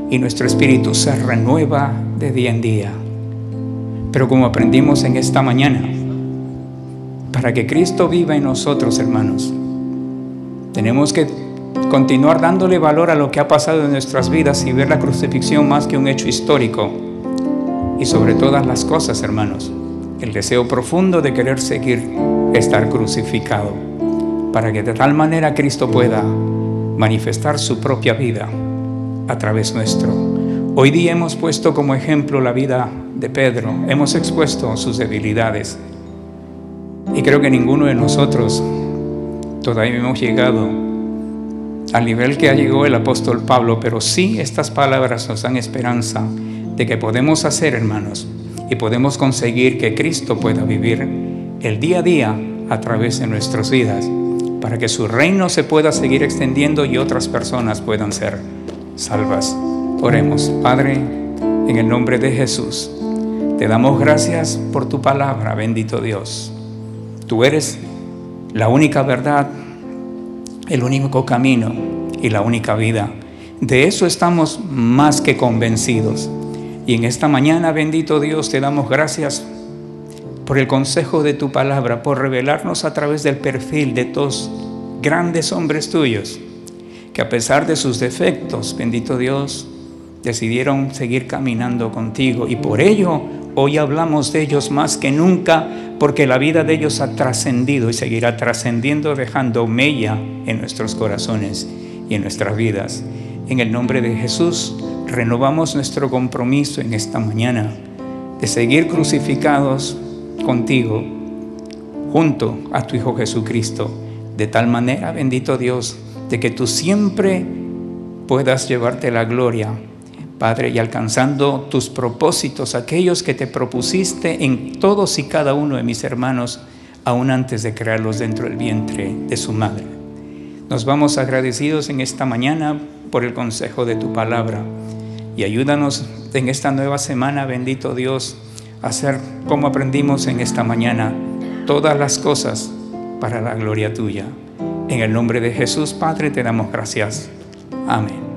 y nuestro espíritu se renueva de día en día. Pero como aprendimos en esta mañana, para que Cristo viva en nosotros, hermanos, tenemos que continuar dándole valor a lo que ha pasado en nuestras vidas y ver la crucifixión más que un hecho histórico. Y sobre todas las cosas, hermanos, el deseo profundo de querer estar crucificado, para que de tal manera Cristo pueda manifestar su propia vida a través nuestro. Hoy día hemos puesto como ejemplo la vida de Pedro, hemos expuesto sus debilidades, y creo que ninguno de nosotros todavía hemos llegado al nivel que llegó el apóstol Pablo, pero sí estas palabras nos dan esperanza de que podemos hacer, hermanos, y podemos conseguir que Cristo pueda vivir el día a día a través de nuestras vidas, para que su reino se pueda seguir extendiendo y otras personas puedan ser salvas. Oremos. Padre, en el nombre de Jesús, te damos gracias por tu palabra, bendito Dios. Tú eres la única verdad, el único camino y la única vida. De eso estamos más que convencidos. Y en esta mañana, bendito Dios, te damos gracias por el consejo de tu palabra, por revelarnos a través del perfil de dos grandes hombres tuyos, que a pesar de sus defectos, bendito Dios, decidieron seguir caminando contigo. Y por ello, hoy hablamos de ellos más que nunca, porque la vida de ellos ha trascendido y seguirá trascendiendo, dejando mella en nuestros corazones y en nuestras vidas. En el nombre de Jesús, renovamos nuestro compromiso en esta mañana de seguir crucificados contigo, junto a tu Hijo Jesucristo, de tal manera, bendito Dios, de que tú siempre puedas llevarte la gloria, Padre, y alcanzando tus propósitos, aquellos que te propusiste en todos y cada uno de mis hermanos, aún antes de crearlos dentro del vientre de su madre. Nos vamos agradecidos en esta mañana por el consejo de tu palabra, y ayúdanos en esta nueva semana, bendito Dios, a hacer como aprendimos en esta mañana, todas las cosas para la gloria tuya. En el nombre de Jesús, Padre, te damos gracias. Amén.